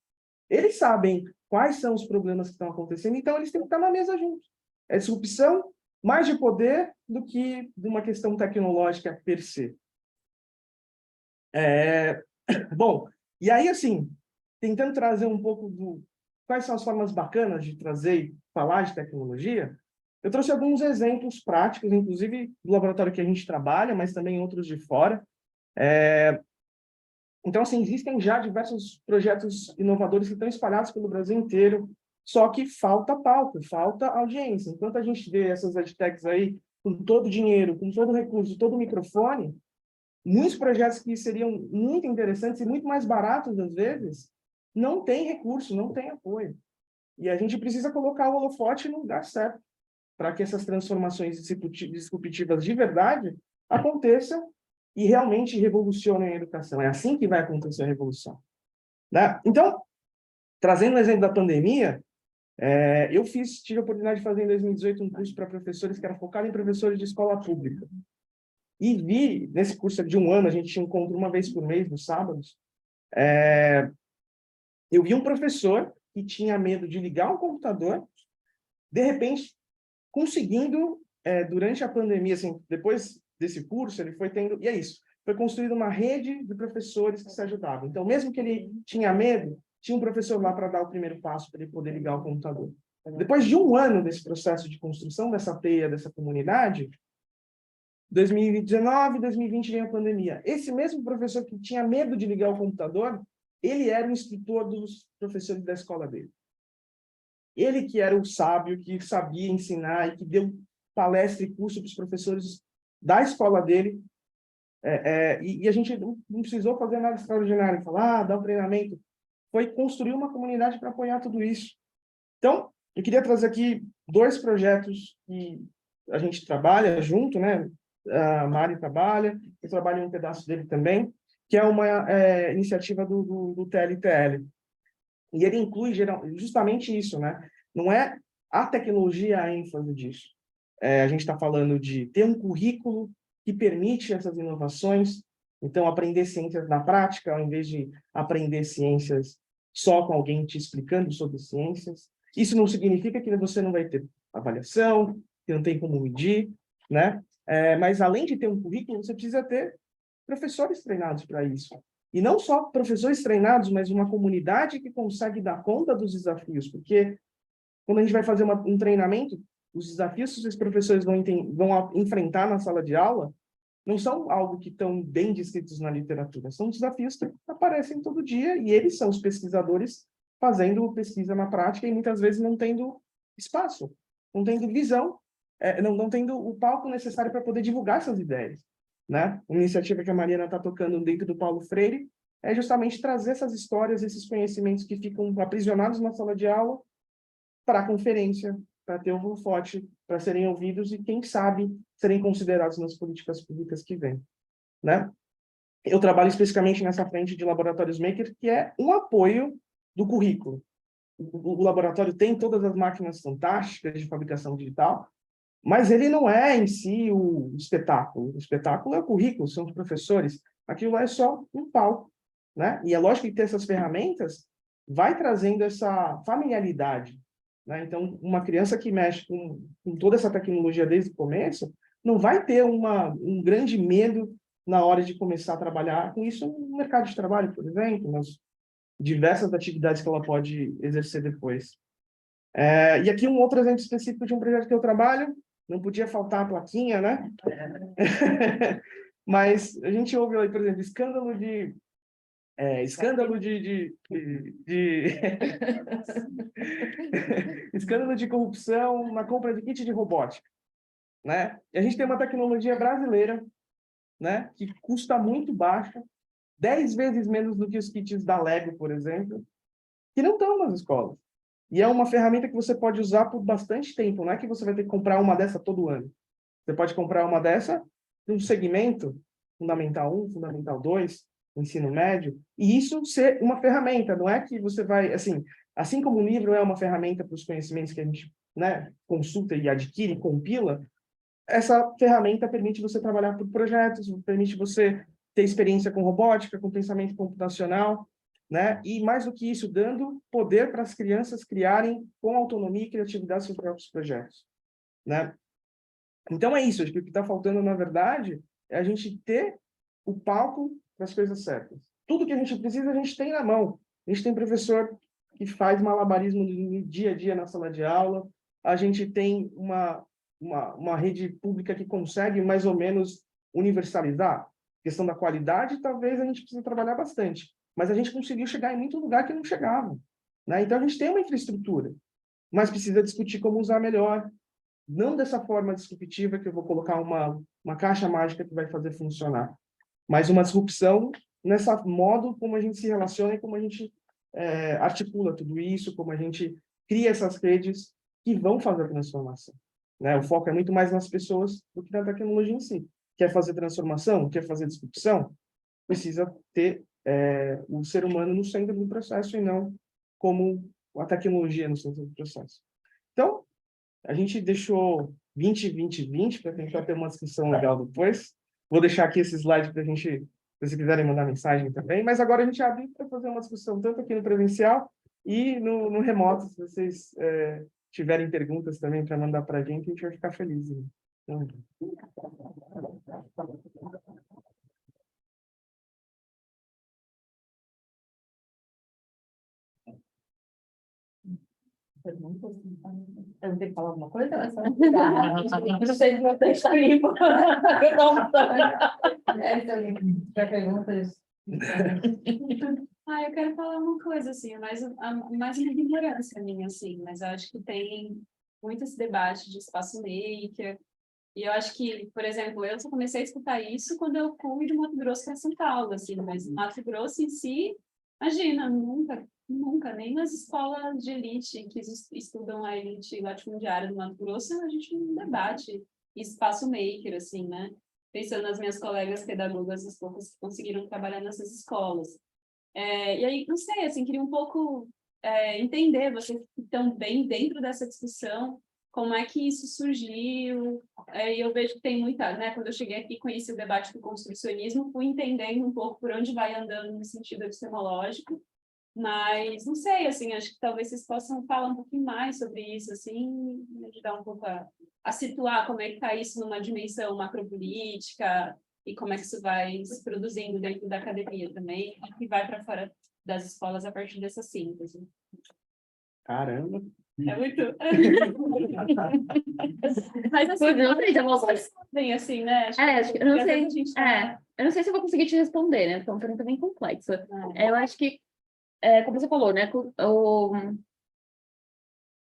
Eles sabem quais são os problemas que estão acontecendo, então eles têm que estar na mesa juntos. É disrupção mais de poder do que de uma questão tecnológica per se. Bom, e aí, assim, tentando trazer um pouco quais são as formas bacanas de trazer e falar de tecnologia, eu trouxe alguns exemplos práticos, inclusive do laboratório que a gente trabalha, mas também outros de fora. Então, assim, existem já diversos projetos inovadores que estão espalhados pelo Brasil inteiro, só que falta palco, falta audiência. Enquanto a gente vê essas edtechs aí com todo o dinheiro, com todo o recurso, todo o microfone, muitos projetos que seriam muito interessantes e muito mais baratos, às vezes, não tem recurso, não tem apoio. E a gente precisa colocar o holofote no lugar certo, para que essas transformações disruptivas de verdade aconteçam e realmente revolucionem a educação. É assim que vai acontecer a revolução, né? Então, trazendo o exemplo da pandemia, eu tive a oportunidade de fazer em 2018 um curso para professores que era focado em professores de escola pública. E vi, nesse curso de um ano, a gente tinha encontro uma vez por mês, nos sábados, eu vi um professor que tinha medo de ligar um computador, de repente, conseguindo, durante a pandemia, assim, depois desse curso, ele foi tendo... E é isso, foi construída uma rede de professores que se ajudavam. Então, mesmo que ele tinha medo, tinha um professor lá para dar o primeiro passo para ele poder ligar o computador. Depois de um ano desse processo de construção dessa teia, dessa comunidade, 2019, 2020 veio a pandemia. Esse mesmo professor que tinha medo de ligar o computador, ele era o instrutor dos professores da escola dele. Ele que era o sábio, que sabia ensinar e que deu palestra e curso para os professores da escola dele. E a gente não precisou fazer nada extraordinário, falar, dar um treinamento. Foi construir uma comunidade para apoiar tudo isso. Então, eu queria trazer aqui 2 projetos que a gente trabalha junto, né? A Mari trabalha, eu trabalho em um pedaço dele também, que é uma iniciativa do TLTL. E ele inclui justamente isso, né? Não é a tecnologia a ênfase disso. A gente está falando de ter um currículo que permite essas inovações, então aprender ciências na prática, ao invés de aprender ciências só com alguém te explicando sobre ciências. Isso não significa que você não vai ter avaliação, que não tem como medir, né? Mas, além de ter um currículo, você precisa ter professores treinados para isso. E não só professores treinados, mas uma comunidade que consegue dar conta dos desafios, porque quando a gente vai fazer um treinamento, os desafios que os professores vão enfrentar na sala de aula não são algo que estão bem descritos na literatura, são desafios que aparecem todo dia e eles são os pesquisadores fazendo pesquisa na prática e muitas vezes não tendo espaço, não tendo visão, não tendo o palco necessário para poder divulgar essas ideias, né? Uma iniciativa que a Mariana está tocando dentro do Paulo Freire é justamente trazer essas histórias, esses conhecimentos que ficam aprisionados na sala de aula para a conferência, para ter um holofote, para serem ouvidos e, quem sabe, serem considerados nas políticas públicas que vêm, né? Eu trabalho especificamente nessa frente de Laboratórios Maker, que é um apoio do currículo. O laboratório tem todas as máquinas fantásticas de fabricação digital, mas ele não é em si o espetáculo. O espetáculo é o currículo, são os professores. Aquilo lá é só um palco, né? E é lógico que ter essas ferramentas vai trazendo essa familiaridade, né? Então, uma criança que mexe com toda essa tecnologia desde o começo, não vai ter um grande medo na hora de começar a trabalhar com isso no mercado de trabalho, por exemplo, nas diversas atividades que ela pode exercer depois. E aqui um outro exemplo específico de um projeto que eu trabalho, não podia faltar a plaquinha, né? Mas a gente ouve aí, por exemplo, escândalo de corrupção na compra de kit de robótica, né? E a gente tem uma tecnologia brasileira, né, que custa muito baixa, 10 vezes menos do que os kits da Lego, por exemplo, que não estão nas escolas. E é uma ferramenta que você pode usar por bastante tempo, não é que você vai ter que comprar uma dessa todo ano. Você pode comprar uma dessa num segmento, Fundamental 1, Fundamental 2, ensino médio, e isso ser uma ferramenta, não é que você vai, assim como o livro é uma ferramenta para os conhecimentos que a gente, né, consulta e adquire, compila, essa ferramenta permite você trabalhar por projetos, permite você ter experiência com robótica, com pensamento computacional, né? E mais do que isso, dando poder para as crianças criarem com autonomia e criatividade seus próprios projetos, né? Então é isso, acho que o que está faltando, na verdade, é a gente ter o palco para as coisas certas. Tudo que a gente precisa, a gente tem na mão. A gente tem professor que faz malabarismo no dia a dia na sala de aula, a gente tem uma rede pública que consegue mais ou menos universalizar. A questão da qualidade, talvez a gente precise trabalhar bastante, mas a gente conseguiu chegar em muito lugar que não chegava, né? Então a gente tem uma infraestrutura, mas precisa discutir como usar melhor, não dessa forma disruptiva que eu vou colocar uma caixa mágica que vai fazer funcionar, mas uma disrupção nessa modo como a gente se relaciona e como a gente articula tudo isso, como a gente cria essas redes que vão fazer a transformação, né? O foco é muito mais nas pessoas do que na tecnologia em si. Quer fazer transformação? Quer fazer disrupção? Precisa ter o ser humano no centro do processo e não como a tecnologia no centro do processo. Então, a gente deixou 20, 20, 20 para tentar ter uma discussão legal depois. Vou deixar aqui esse slide para a gente, se vocês quiserem mandar mensagem também, mas agora a gente abre para fazer uma discussão tanto aqui no presencial e no remoto, se vocês tiverem perguntas também para mandar para a gente vai ficar feliz. Né? Então... Eu não tenho que falar alguma coisa? Não sei se você está limpo. Eu dou um perguntas. Eu quero falar uma coisa, assim, mais uma ignorância minha, assim, mas eu acho que tem muito esse debate de espaço maker, e eu acho que, por exemplo, eu só comecei a escutar isso quando eu fui de Mato Grosso para São Paulo, assim, mas Mato Grosso em si, imagina, nunca, nem nas escolas de elite que estudam a elite latifundiária do Mato Grosso, a gente não debate espaço maker, assim, né? Pensando nas minhas colegas pedagogas, as poucas que conseguiram trabalhar nessas escolas. E aí, não sei, assim, queria um pouco entender, vocês que estão bem dentro dessa discussão, como é que isso surgiu, e eu vejo que tem muita, né, quando eu cheguei aqui e conheci o debate do construcionismo, fui entendendo um pouco por onde vai andando no sentido epistemológico, mas não sei, assim, acho que talvez vocês possam falar um pouquinho mais sobre isso, assim, me ajudar um pouco a situar como é que está isso numa dimensão macropolítica, e como é que isso vai se produzindo dentro da academia também, e vai para fora das escolas a partir dessa síntese. Caramba! É muito... Mas assim, não sei se eu vou... bem assim, né? Acho que, eu não sei, Tá... eu não sei se eu vou conseguir te responder, né? Porque é uma pergunta bem complexa. Eu acho que, como você falou, né?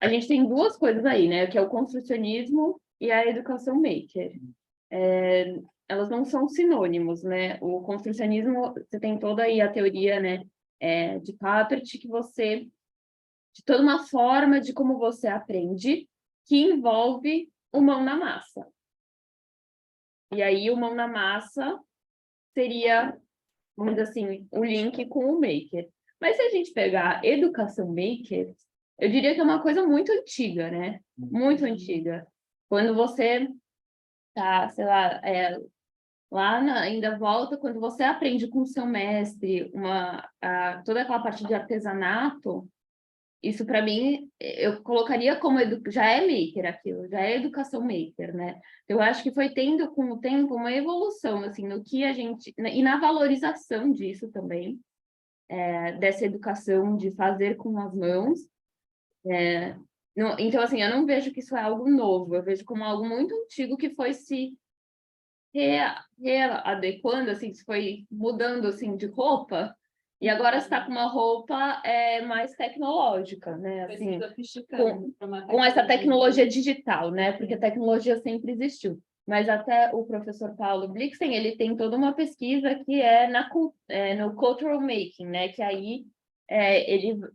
A gente tem duas coisas aí, né? Que é o construcionismo e a educação maker. Elas não são sinônimos, né? O construcionismo, você tem toda aí a teoria, né? De Papert, que você... de toda uma forma de como você aprende, que envolve o mão na massa. E aí, o mão na massa seria, vamos dizer assim, o link com o maker. Mas se a gente pegar a educação maker, eu diria que é uma coisa muito antiga, né? Muito antiga. Quando você tá, sei lá, ainda volta, quando você aprende com o seu mestre toda aquela parte de artesanato, isso para mim, eu colocaria como já é maker aquilo, já é educação maker, né? Eu acho que foi tendo com o tempo uma evolução, assim, no que a gente... E na valorização disso também, dessa educação de fazer com as mãos. Então, assim, eu não vejo que isso é algo novo, eu vejo como algo muito antigo que foi se readequando, assim, se foi mudando, assim, de roupa, e agora está com uma roupa mais tecnológica, né? Assim, com essa tecnologia digital, né? Porque a tecnologia sempre existiu. Mas até o professor Paulo Blixen, ele tem toda uma pesquisa que é no cultural making, né? Que aí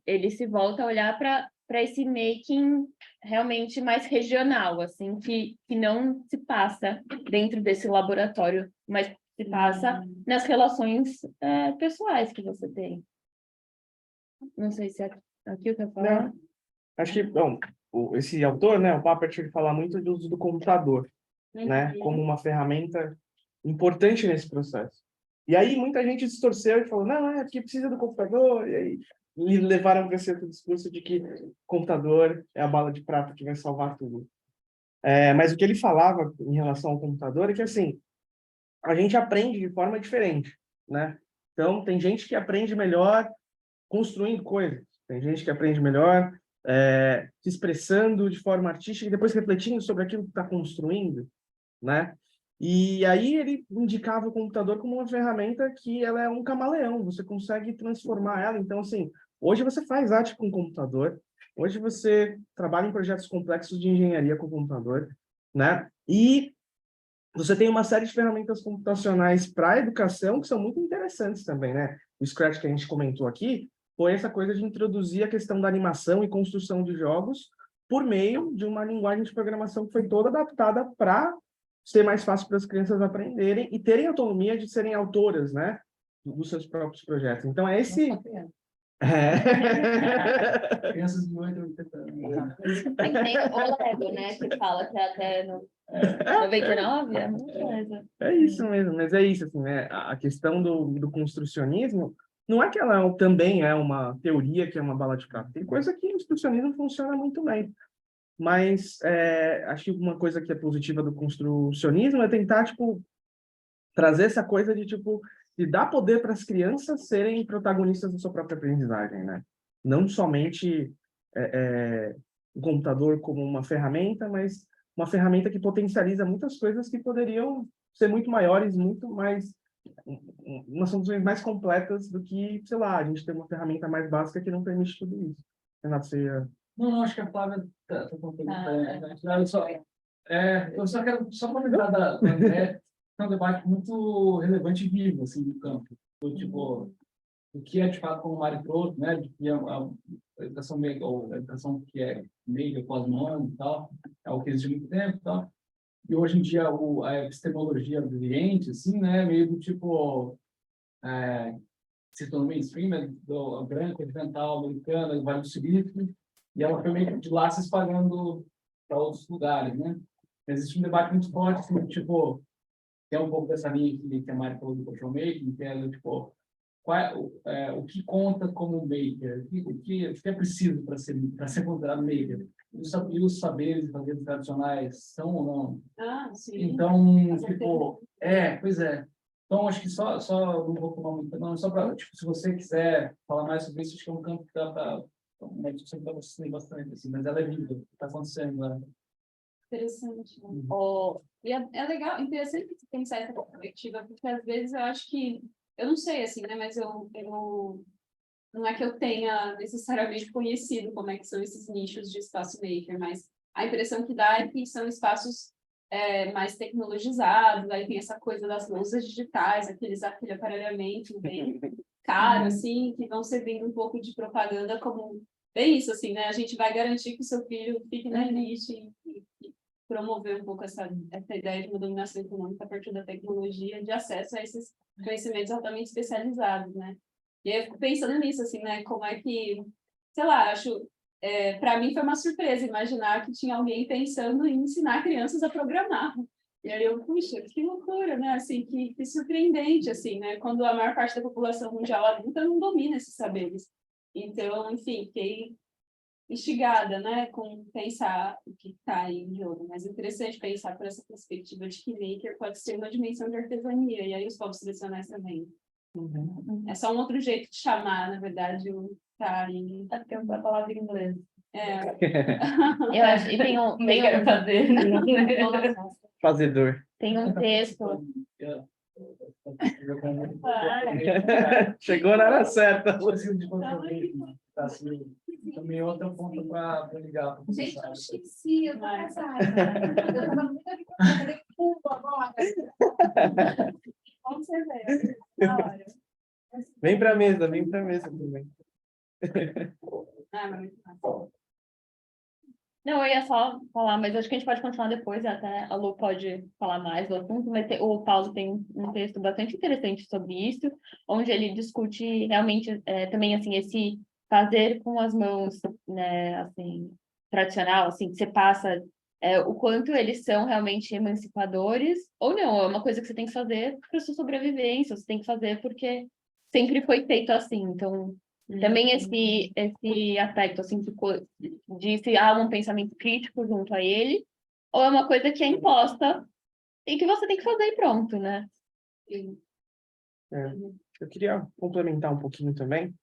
ele se volta a olhar para esse making realmente mais regional, assim, que não se passa dentro desse laboratório, mas se passa nas relações pessoais que você tem. Não sei se aqui eu quero falar. Acho que, bom, esse autor, né, o Papert, ele fala muito do uso do computador, né, como uma ferramenta importante nesse processo. E aí muita gente distorceu e falou, não, é porque precisa do computador, e aí levaram para esse discurso de que computador é a bala de prata que vai salvar tudo. Mas o que ele falava em relação ao computador é que, assim, a gente aprende de forma diferente, né? Então, tem gente que aprende melhor construindo coisas, tem gente que aprende melhor se expressando de forma artística e depois refletindo sobre aquilo que está construindo, né? E aí ele indicava o computador como uma ferramenta que ela é um camaleão, você consegue transformar ela. Então, assim, hoje você faz arte com computador, hoje você trabalha em projetos complexos de engenharia com computador, né? E você tem uma série de ferramentas computacionais para a educação que são muito interessantes também, né? O Scratch que a gente comentou aqui foi essa coisa de introduzir a questão da animação e construção de jogos por meio de uma linguagem de programação que foi toda adaptada para ser mais fácil para as crianças aprenderem e terem autonomia de serem autoras, né? Dos seus próprios projetos. Então, é esse... Crianças de 8 a 80 anos. Tem o Lego, né? Que fala que até no 99 é muita coisa. É isso mesmo, mas é isso, assim, né? A questão do construcionismo não é que ela também é uma teoria que é uma bala de prata. Tem coisa que o construcionismo funciona muito bem. Mas acho que uma coisa que é positiva do construcionismo é tentar, tipo, trazer essa coisa de, tipo, de dar poder para as crianças serem protagonistas da sua própria aprendizagem, né? Não somente o computador como uma ferramenta, mas uma ferramenta que potencializa muitas coisas que poderiam ser muito maiores, muito mais... umas soluções mais completas do que, sei lá, a gente tem uma ferramenta mais básica que não permite tudo isso. Renato, você ia... Não, acho que a Flávia está eu só quero comentar da André, é um debate muito relevante e vivo, assim, do campo. Tipo, o que é, de fato, como o Mário trouxe, né, de que a educação meio, ou a educação que é meio pós-mão e tal, é o que existe há muito tempo e tal. E hoje em dia a epistemologia do Oriente, assim, né, meio do tipo, se tornou mainstream, do branco, ocidental, americana, do Vale do Silício, e ela foi meio que de lá se espalhando para outros lugares, né? Existe um debate muito forte, assim, tipo, tem um pouco dessa linha que a Mari falou do cultural making, que é, tipo, o que conta como maker, o que é preciso para ser considerado maker. E os saberes e fazeres tradicionais são ou não? Ah, sim. Então, tipo, pois é. Então, acho que só não vou tomar muito, não, só para, tipo, se você quiser falar mais sobre isso, acho que é um campo que dá para uma discussão que dá para assistir bastante, assim, mas ela é viva, está acontecendo lá. Interessante. Né? E é legal, interessante pensar essa perspectiva, porque às vezes eu acho que, eu não sei, assim, né, mas eu não é que eu tenha necessariamente conhecido como é que são esses nichos de espaço maker, mas a impressão que dá é que são espaços mais tecnologizados, aí tem essa coisa das louças digitais, aquele aparelhamento bem caro, assim, que vão servindo um pouco de propaganda como bem isso, assim, né? A gente vai garantir que o seu filho fique na elite e promover um pouco essa ideia de uma dominação econômica a partir da tecnologia, de acesso a esses conhecimentos altamente especializados, né? E aí eu fico pensando nisso, assim, né? Como é que, sei lá, acho... para mim foi uma surpresa imaginar que tinha alguém pensando em ensinar crianças a programar. E aí eu, puxa, que loucura, né? Assim, que surpreendente, assim, né? Quando a maior parte da população mundial adulta não domina esses saberes. Então, enfim, fiquei instigada, né, com pensar o que está aí em jogo. Mas é interessante pensar por essa perspectiva de que maker pode ser uma dimensão de artesania, e aí os povos tradicionais também. É só um outro jeito de chamar, na verdade, o que está aí. Até porque é uma palavra em inglês. Eu acho, e tem um, Quero fazer. Fazedor. tem um texto. Chegou na hora certa. Também outra ponta para ligar. Gente, eu esqueci, eu tô cansada. Eu tava muito habituada a Cuba agora. Como você vê? Na hora. Vem para a mesa também. Ah, mas muito massa. Não, eu ia só falar, mas acho que a gente pode continuar depois, até a Lu pode falar mais do assunto, mas o Paulo tem um texto bastante interessante sobre isso, onde ele discute realmente também, assim, esse fazer com as mãos, né, assim, tradicional, assim, que você passa o quanto eles são realmente emancipadores, ou não, é uma coisa que você tem que fazer para sua sobrevivência, você tem que fazer porque sempre foi feito assim, então... Também esse aspecto, assim, de se há um pensamento crítico junto a ele, ou é uma coisa que é imposta e que você tem que fazer e pronto, né? Eu queria complementar um pouquinho também,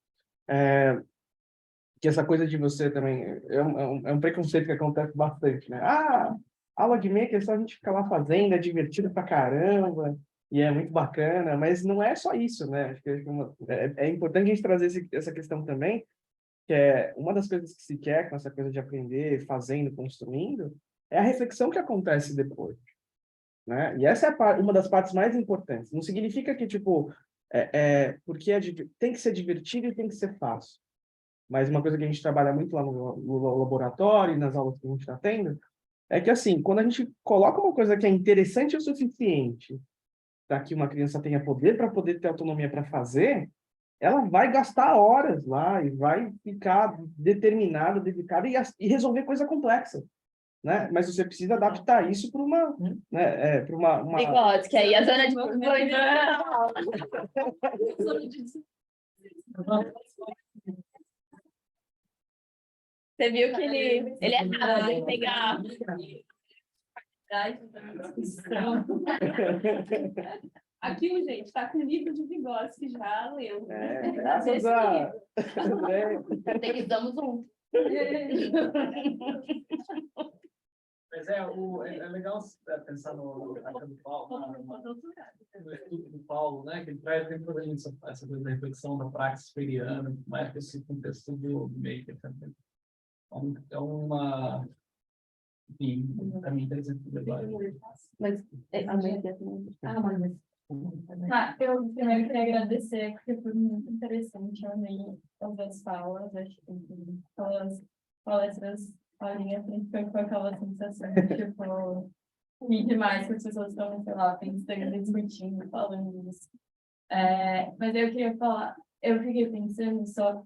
que essa coisa de você também, é um preconceito que acontece bastante, né? Aula de maker é só a gente ficar lá fazendo, é divertido pra caramba, e é muito bacana, mas não é só isso, né? Acho que é importante a gente trazer essa questão também, que é uma das coisas que se quer com essa coisa de aprender, fazendo, construindo, é a reflexão que acontece depois, né? E essa é uma das partes mais importantes. Não significa que, tipo, porque tem que ser divertido e tem que ser fácil. Mas uma coisa que a gente trabalha muito lá no laboratório, nas aulas que a gente está tendo, é que, assim, quando a gente coloca uma coisa que é interessante o suficiente para que uma criança tenha poder para poder ter autonomia para fazer, ela vai gastar horas lá e vai ficar determinada, dedicada e resolver coisa complexa, né? Mas você precisa adaptar isso para uma, né, para uma... Vygotsky, aí a zona de... Você viu que ele é rápido em pegar... Aqui, gente, está com o livro de Vygotsky já leu. Graças a André. Utilizamos um. Mas é legal pensar no estudo do Paulo, né? Que ele traz dentro da gente essa coisa da reflexão da praxis feriana, mais que esse contexto do maker também. É uma... Enfim, para mim interessante o debate. Mas a mãe também. Eu primeiro queria agradecer, porque foi muito interessante, eu amei as falas, acho que as palestras, a minha frente foi com aquela sensação de, tipo, rir demais, que as pessoas estão, sei lá, pensando, discutindo, falando isso. Mas eu queria falar, eu fiquei pensando só,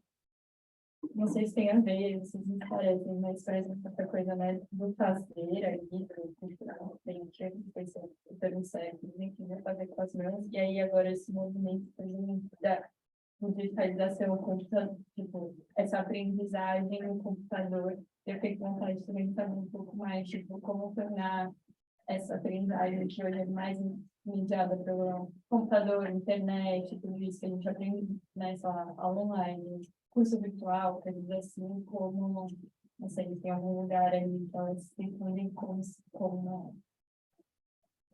não sei se tem a ver, vocês me parecem, mas por exemplo, essa coisa, né, do fazer aí, do cultural, tem que foi super um século, enfim, vai fazer com as mãos, e aí agora esse movimento, por exemplo, da digitalização, o computador, tipo, essa aprendizagem no computador, eu fiquei com vontade também de saber um pouco mais, tipo, como tornar essa aprendizagem que hoje é mais mediada pelo computador, internet, tudo isso que a gente aprende nessa aula online, curso virtual, coisas assim, como, não sei, tem algum lugar aí que elas se entendem como,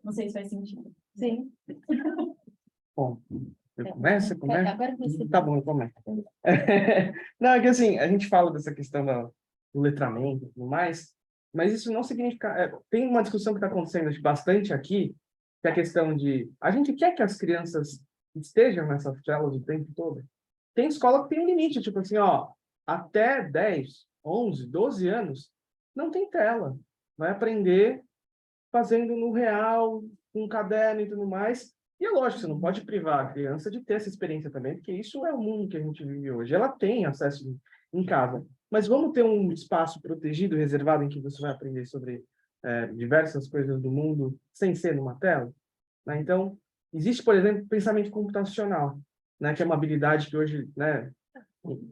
não sei se faz sentido. Sim. Bom, eu começo? Agora você. Tá bom, eu começo. Não, é que assim, a gente fala dessa questão do letramento e tudo mais, mas isso não significa... tem uma discussão que está acontecendo bastante aqui, que é a questão de... A gente quer que as crianças estejam nessas telas o tempo todo. Tem escola que tem um limite, tipo assim, ó, até 10, 11, 12 anos, não tem tela. Vai aprender fazendo no real, com um caderno e tudo mais. E é lógico, você não pode privar a criança de ter essa experiência também, porque isso é o mundo que a gente vive hoje. Ela tem acesso em casa. Mas vamos ter um espaço protegido, reservado, em que você vai aprender sobre diversas coisas do mundo, sem ser numa tela? Né? Então, existe, por exemplo, pensamento computacional, né, que é uma habilidade que hoje, né,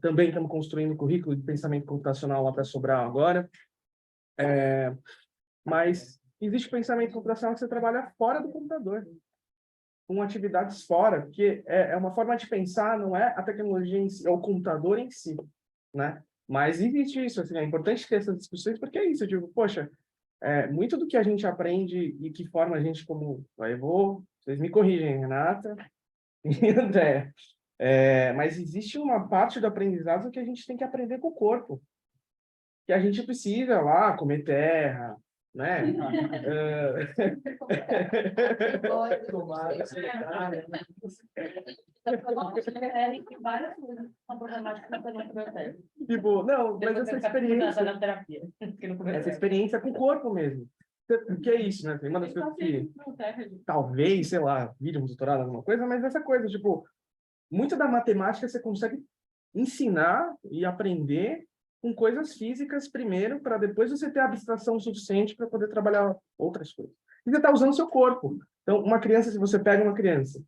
Também estamos construindo um currículo de pensamento computacional lá para Sobral agora. Mas existe pensamento computacional que você trabalha fora do computador, com atividades fora, porque é uma forma de pensar, não é a tecnologia em si, é o computador em si, né? Mas existe isso, assim, é importante ter essas discussões, porque é isso, eu digo, poxa, muito do que a gente aprende e que forma a gente como... Vocês me corrigem, Renata e André. Mas existe uma parte do aprendizado que a gente tem que aprender com o corpo, que a gente precisa lá comer terra, né? Tipo, não, mas essa experiência com o corpo mesmo. Que é isso, né? Tem uma das coisas que talvez, sei lá, vire um doutorado, alguma coisa, mas essa coisa, tipo, muito da matemática você consegue ensinar e aprender com coisas físicas primeiro, para depois você ter a abstração suficiente para poder trabalhar outras coisas. E você está usando o seu corpo. Então, uma criança, se você pega uma criança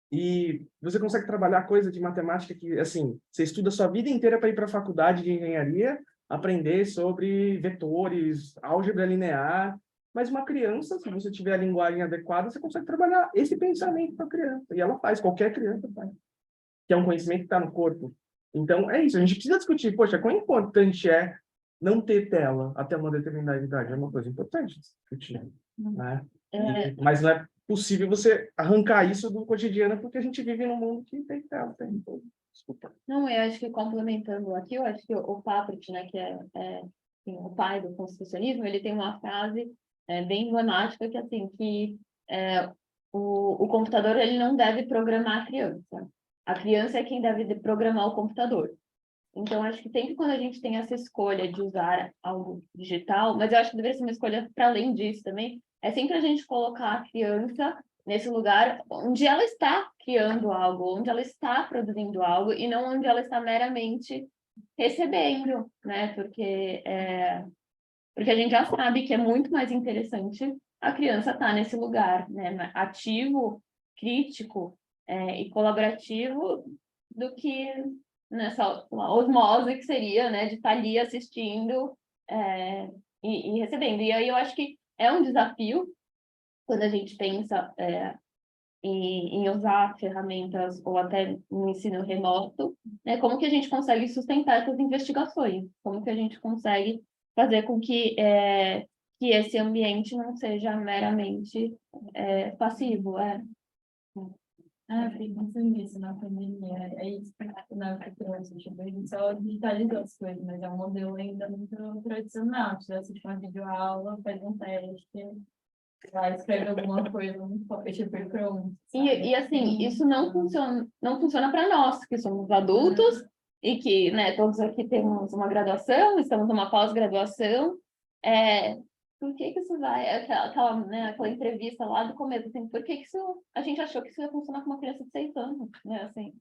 e você consegue trabalhar coisa de matemática que, assim, você estuda a sua vida inteira para ir para a faculdade de engenharia, aprender sobre vetores, álgebra linear, mas uma criança, se você tiver a linguagem adequada, você consegue trabalhar esse pensamento para a criança. E ela faz, qualquer criança faz. Que é um conhecimento que está no corpo. Então, é isso. A gente precisa discutir, poxa, quão importante é não ter tela até uma determinada idade? É uma coisa importante discutir, né? Mas não é possível você arrancar isso do cotidiano, porque a gente vive num mundo que tem tela. Desculpa. Não, eu acho que complementando aqui, eu acho que o Papert, né, que enfim, o pai do constitucionalismo, ele tem uma frase bem emblemática que, assim, que o computador ele não deve programar a criança. A criança é quem deve programar o computador. Então, acho que sempre quando a gente tem essa escolha de usar algo digital, mas eu acho que deveria ser uma escolha para além disso também, é sempre a gente colocar a criança nesse lugar onde ela está criando algo, onde ela está produzindo algo, e não onde ela está meramente recebendo, né? Porque a gente já sabe que é muito mais interessante a criança estar nesse lugar, né? Ativo, crítico, e colaborativo do que nessa osmose que seria, né, de estar ali assistindo e recebendo. E aí eu acho que é um desafio quando a gente pensa em usar ferramentas ou até no ensino remoto, né, como que a gente consegue sustentar essas investigações, como que a gente consegue fazer com que esse ambiente não seja meramente passivo. Fiquei pensando nisso na pandemia. É isso na trouxe, tipo, a gente só digitalizou as coisas, mas é um modelo ainda muito tradicional. Você assiste uma videoaula, faz um teste, vai escrever alguma coisa, um papel pronto. E assim, isso não funciona para nós, que somos adultos e que, né, todos aqui temos uma graduação, estamos numa pós-graduação. Por que isso vai, aquela entrevista lá do começo, assim, por que isso, a gente achou que isso ia funcionar com uma criança de 6 anos, né, assim.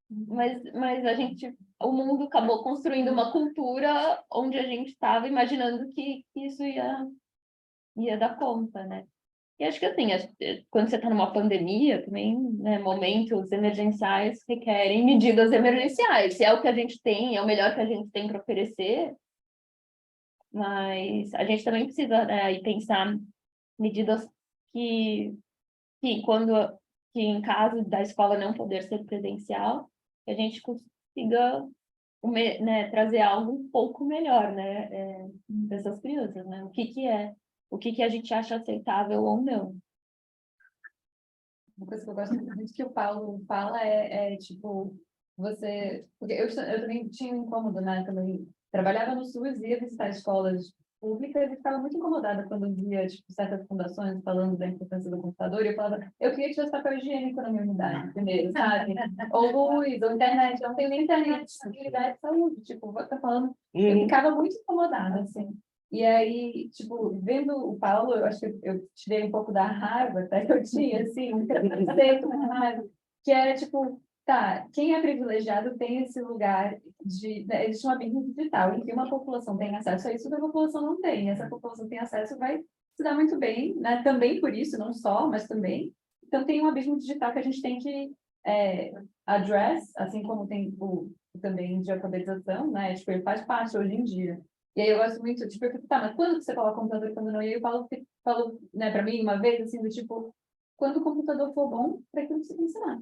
Mas o mundo acabou construindo uma cultura onde a gente estava imaginando que isso ia dar conta, né. E acho que, assim, quando você está numa pandemia, também, né, momentos emergenciais requerem medidas emergenciais. Se é o que a gente tem, é o melhor que a gente tem para oferecer, mas a gente também precisa pensar medidas que em caso da escola não poder ser presencial, que a gente consiga trazer algo um pouco melhor, né, dessas crianças, né? O que a gente acha aceitável ou não. Uma coisa que eu gosto muito que o Paulo fala tipo, você... Porque eu também tinha um incômodo, né? Também trabalhava no SUS, ia visitar escolas públicas e ficava muito incomodada quando via, tipo, certas fundações falando da importância do computador, e eu falava, eu queria que tivesse papel higiênico na minha unidade, primeiro, sabe? Ou luz, ou internet, eu não tenho nem internet, unidade de saúde, tipo, vou estar falando, eu ficava muito incomodada, assim. E aí, tipo, vendo o Paulo, eu acho que eu tirei um pouco da raiva, até que eu tinha, assim, um preconceito na raiva, que era, tipo, tá, quem é privilegiado tem esse lugar existe um abismo digital, em que uma população tem acesso a isso, outra população não tem. Essa população tem acesso, vai se dar muito bem, né? Também por isso, não só, mas também. Então, tem um abismo digital que a gente tem que address, assim como tem também de alfabetização, né? Tipo, ele faz parte hoje em dia. E aí eu gosto muito, tipo, eu fico, tá, mas quando que você coloca o computador e quando não? E aí eu falo, né, pra mim, uma vez, assim, do tipo, quando o computador for bom, para aquilo que você tem que ensinar.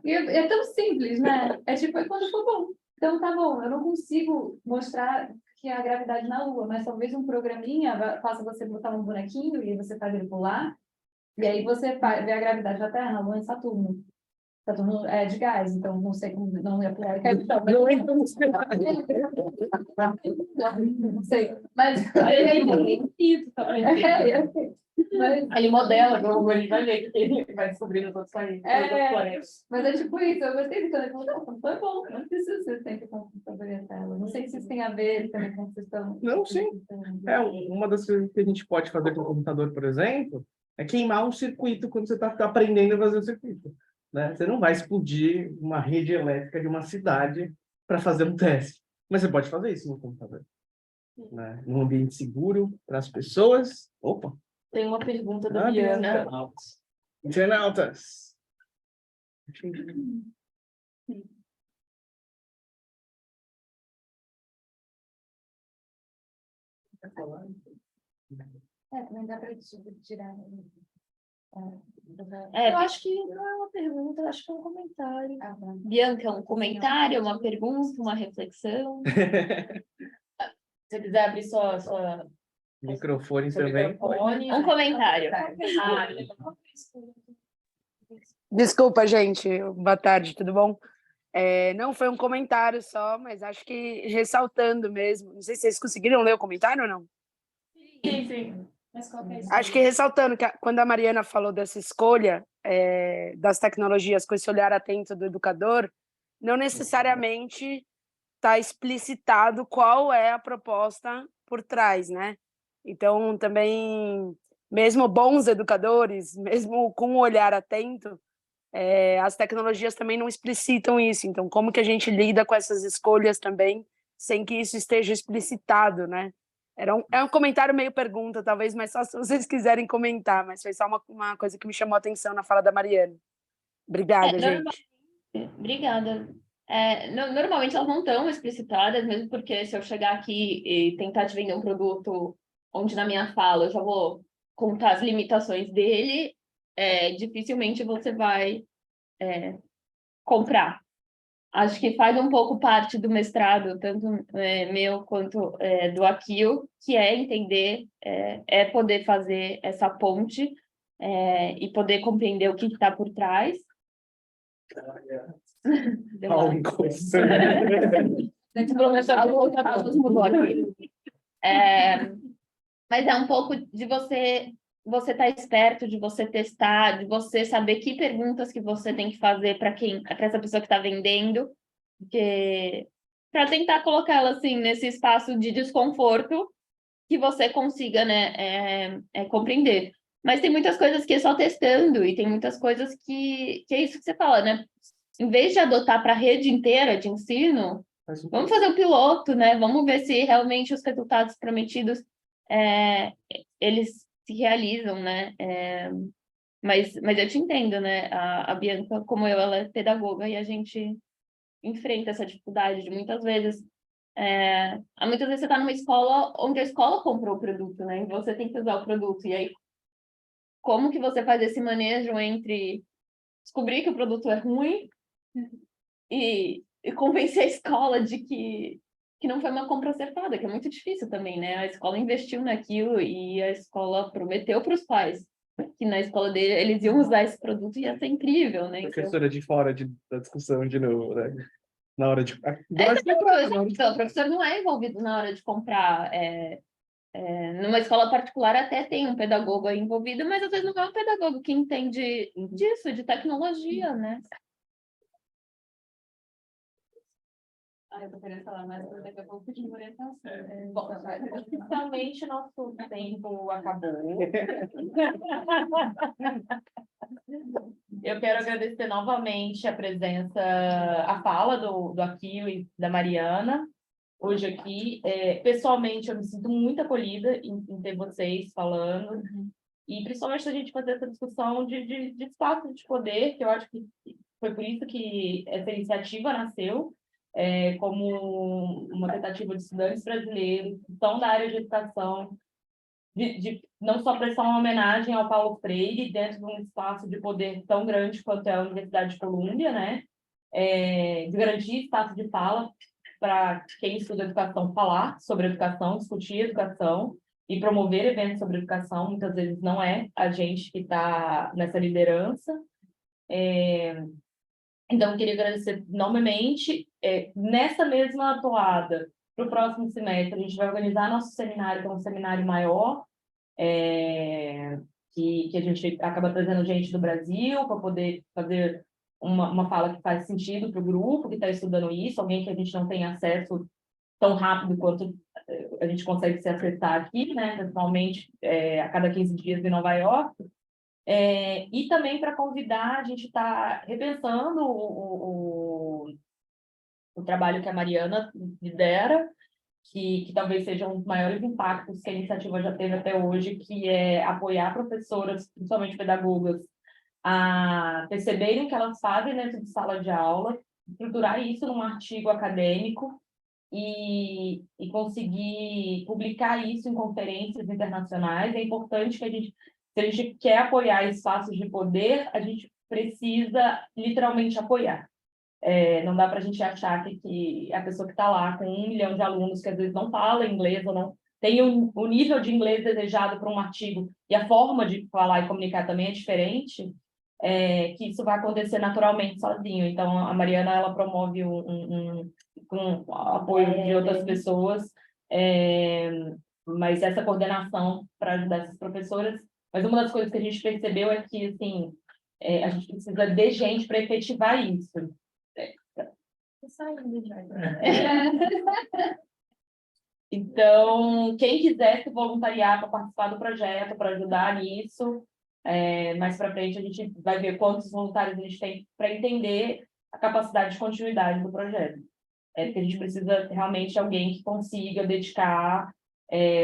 E é tão simples, né? É tipo, é quando for bom. Então, tá bom, eu não consigo mostrar que é a gravidade na Lua, mas talvez um programinha faça você botar um bonequinho e você faz ele pular, e aí você vê a gravidade da Terra, na Lua e Saturno. Saturno é de gás, então não sei como não ia pular. Não é como se- Não sei, mas aí Ele modela, ele vai ver que ele vai descobrindo os outros planetas. mas é tipo isso, eu gostei de quando ele falou, não, foi bom, não precisa ser sempre com computador e a tela. Não sei se isso tem a ver também com vocês estão. Não, sim. Uma das coisas que a gente pode fazer com o computador, por exemplo, é queimar um circuito quando você está aprendendo a fazer o circuito, né? Você não vai explodir uma rede elétrica de uma cidade para fazer um teste, mas você pode fazer isso no computador, né? Num ambiente seguro para as pessoas. Opa! Tem uma pergunta da Bianca. Internautas. Também dá para tirar. Eu acho que não é uma pergunta, eu acho que é um comentário. Bianca, um comentário, uma pergunta, uma reflexão. Se você quiser abrir sua Microfone seu também. microfone. Um comentário. Desculpa, gente. Boa tarde, tudo bom? Não foi um comentário só, mas acho que ressaltando mesmo. Não sei se vocês conseguiram ler o comentário ou não. Sim. Mas qual que é isso? Acho que ressaltando que quando a Mariana falou dessa escolha das tecnologias com esse olhar atento do educador, não necessariamente está explicitado qual é a proposta por trás, né? Então, também, mesmo bons educadores, mesmo com um olhar atento, as tecnologias também não explicitam isso. Então, como que a gente lida com essas escolhas também, sem que isso esteja explicitado, né? É um comentário meio pergunta, talvez, mas só se vocês quiserem comentar, mas foi só uma coisa que me chamou a atenção na fala da Mariana. Obrigada, gente. Obrigada. Normalmente elas não estão explicitadas, mesmo porque se eu chegar aqui e tentar te vender um produto onde na minha fala eu já vou contar as limitações dele, dificilmente você vai comprar. Acho que faz um pouco parte do mestrado, tanto meu quanto do Akio, que é entender, poder fazer essa ponte e poder compreender o que está por trás. A luz mudou aqui. Mas é um pouco de você estar esperto, de você testar, de você saber que perguntas que você tem que fazer para essa pessoa que está vendendo, para tentar colocá-la assim nesse espaço de desconforto que você consiga, né, compreender. Mas tem muitas coisas que é só testando, e tem muitas coisas que é isso que você fala, né? Em vez de adotar para a rede inteira de ensino, vamos fazer o piloto, né? Vamos ver se realmente os resultados prometidos eles se realizam, né? Mas eu te entendo, né? A Bianca, como eu, ela é pedagoga e a gente enfrenta essa dificuldade de muitas vezes. Muitas vezes você está numa escola onde a escola comprou o produto, né? E você tem que usar o produto. E aí, como que você faz esse manejo entre descobrir que o produto é ruim e convencer a escola de que não foi uma compra acertada, que é muito difícil também, né? A escola investiu naquilo e a escola prometeu para os pais que na escola dele eles iam usar esse produto e ia ser incrível, né? Professora de fora da discussão de novo, né? Na hora de... O professor não é envolvido na hora de comprar. Numa escola particular até tem um pedagogo aí envolvido, mas às vezes não é um pedagogo que entende disso, de tecnologia, né? Eu tô querendo falar mais, mas daqui a pouco de orientação. Bom, oficialmente nosso tempo acabou. Eu quero agradecer novamente a presença, a fala do Akio e da Mariana hoje aqui. Pessoalmente, eu me sinto muito acolhida em ter vocês falando. E principalmente a gente fazer essa discussão de espaço de poder, que eu acho que foi por isso que essa iniciativa nasceu, como uma tentativa de estudantes brasileiros que estão da área de educação, de não só prestar uma homenagem ao Paulo Freire dentro de um espaço de poder tão grande quanto é a Universidade de Colômbia, né? De garantir espaço de fala para quem estuda educação falar sobre educação, discutir educação e promover eventos sobre educação. Muitas vezes não é a gente que está nessa liderança. Então, eu queria agradecer enormemente. Nessa mesma toada, para o próximo semestre, a gente vai organizar nosso seminário, que é um seminário maior, que a gente acaba trazendo gente do Brasil para poder fazer uma fala que faz sentido para o grupo que está estudando isso, alguém que a gente não tem acesso tão rápido quanto a gente consegue se acessar aqui, né? Principalmente a cada 15 dias em Nova York. E também para convidar, a gente está repensando o trabalho que a Mariana lidera, que talvez seja um dos maiores impactos que a iniciativa já teve até hoje, que é apoiar professoras, principalmente pedagogas, a perceberem o que elas fazem dentro de sala de aula, estruturar isso num artigo acadêmico e conseguir publicar isso em conferências internacionais. É importante que se a gente quer apoiar espaços de poder, a gente precisa literalmente apoiar. Não dá para a gente achar que a pessoa que está lá com 1 milhão de alunos que às vezes não fala inglês ou não tem o nível de inglês desejado para um artigo e a forma de falar e comunicar também é diferente, que isso vai acontecer naturalmente sozinho. Então, a Mariana, ela promove com apoio de outras pessoas, mas essa coordenação para ajudar essas professoras. Mas uma das coisas que a gente percebeu é que, assim, a gente precisa de gente para efetivar isso. Então, quem quiser se voluntariar para participar do projeto, para ajudar nisso, mais para frente a gente vai ver quantos voluntários a gente tem para entender a capacidade de continuidade do projeto. Porque a gente precisa realmente de alguém que consiga dedicar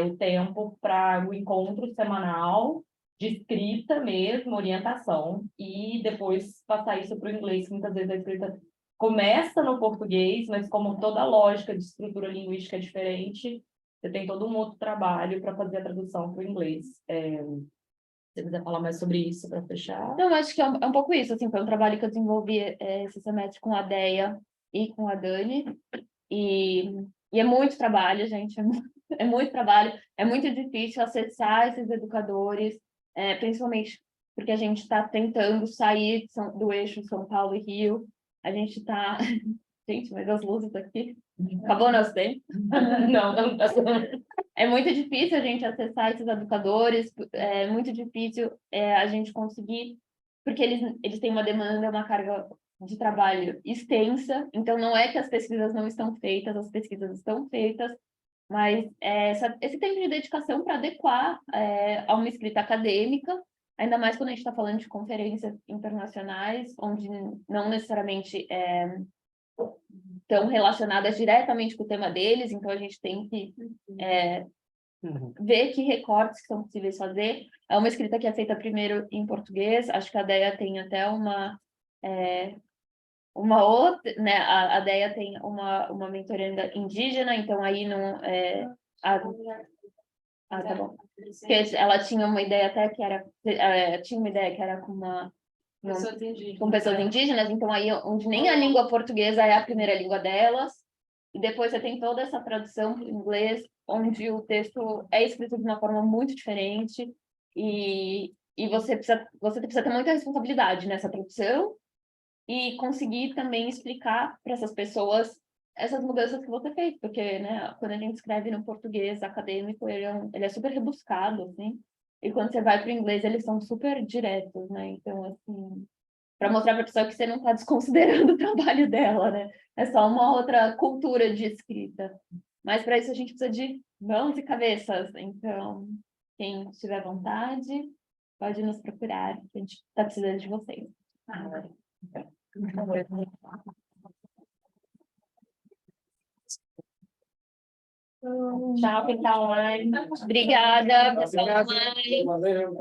o tempo para o encontro semanal, de escrita mesmo, orientação, e depois passar isso para o inglês, que muitas vezes a escrita começa no português, mas como toda a lógica de estrutura linguística é diferente, você tem todo um outro trabalho para fazer a tradução para o inglês. Se você quiser falar mais sobre isso para fechar. Não, acho que é um pouco isso, assim, foi um trabalho que eu desenvolvi esse semestre com a Deia e com a Dani, e é muito trabalho, gente, é muito trabalho, é muito difícil acessar esses educadores, principalmente porque a gente está tentando sair do eixo São Paulo e Rio, a gente está... Gente, mas as luzes aqui... Acabou nosso tempo? Não. É muito difícil a gente acessar esses educadores, é muito difícil a gente conseguir, porque eles têm uma demanda, uma carga de trabalho extensa, então não é que as pesquisas não estão feitas, as pesquisas estão feitas, mas esse tempo de dedicação para adequar a uma escrita acadêmica, ainda mais quando a gente está falando de conferências internacionais, onde não necessariamente estão relacionadas diretamente com o tema deles, então a gente tem que ver que recortes que são possíveis fazer. É uma escrita que é feita primeiro em português, acho que a Deia tem até uma outra, né? A Deia tem uma mentoranda indígena, então aí não... tá bom. Porque ela tinha uma ideia até que era... tinha uma ideia que era com pessoas indígenas, então aí onde nem a língua portuguesa é a primeira língua delas, e depois você tem toda essa tradução para o inglês, onde o texto é escrito de uma forma muito diferente, e você precisa ter muita responsabilidade nessa tradução, e conseguir também explicar para essas pessoas essas mudanças que você fez, porque, né, quando a gente escreve no português acadêmico, ele é super rebuscado, assim, e quando você vai para o inglês, eles são super diretos, né? Então, assim, para mostrar para a pessoa que você não está desconsiderando o trabalho dela, né? É só uma outra cultura de escrita. Mas para isso a gente precisa de mãos e cabeças. Então, quem tiver vontade, pode nos procurar, que a gente está precisando de vocês. Tchau, quem tá online. Obrigada, pessoal. Valeu.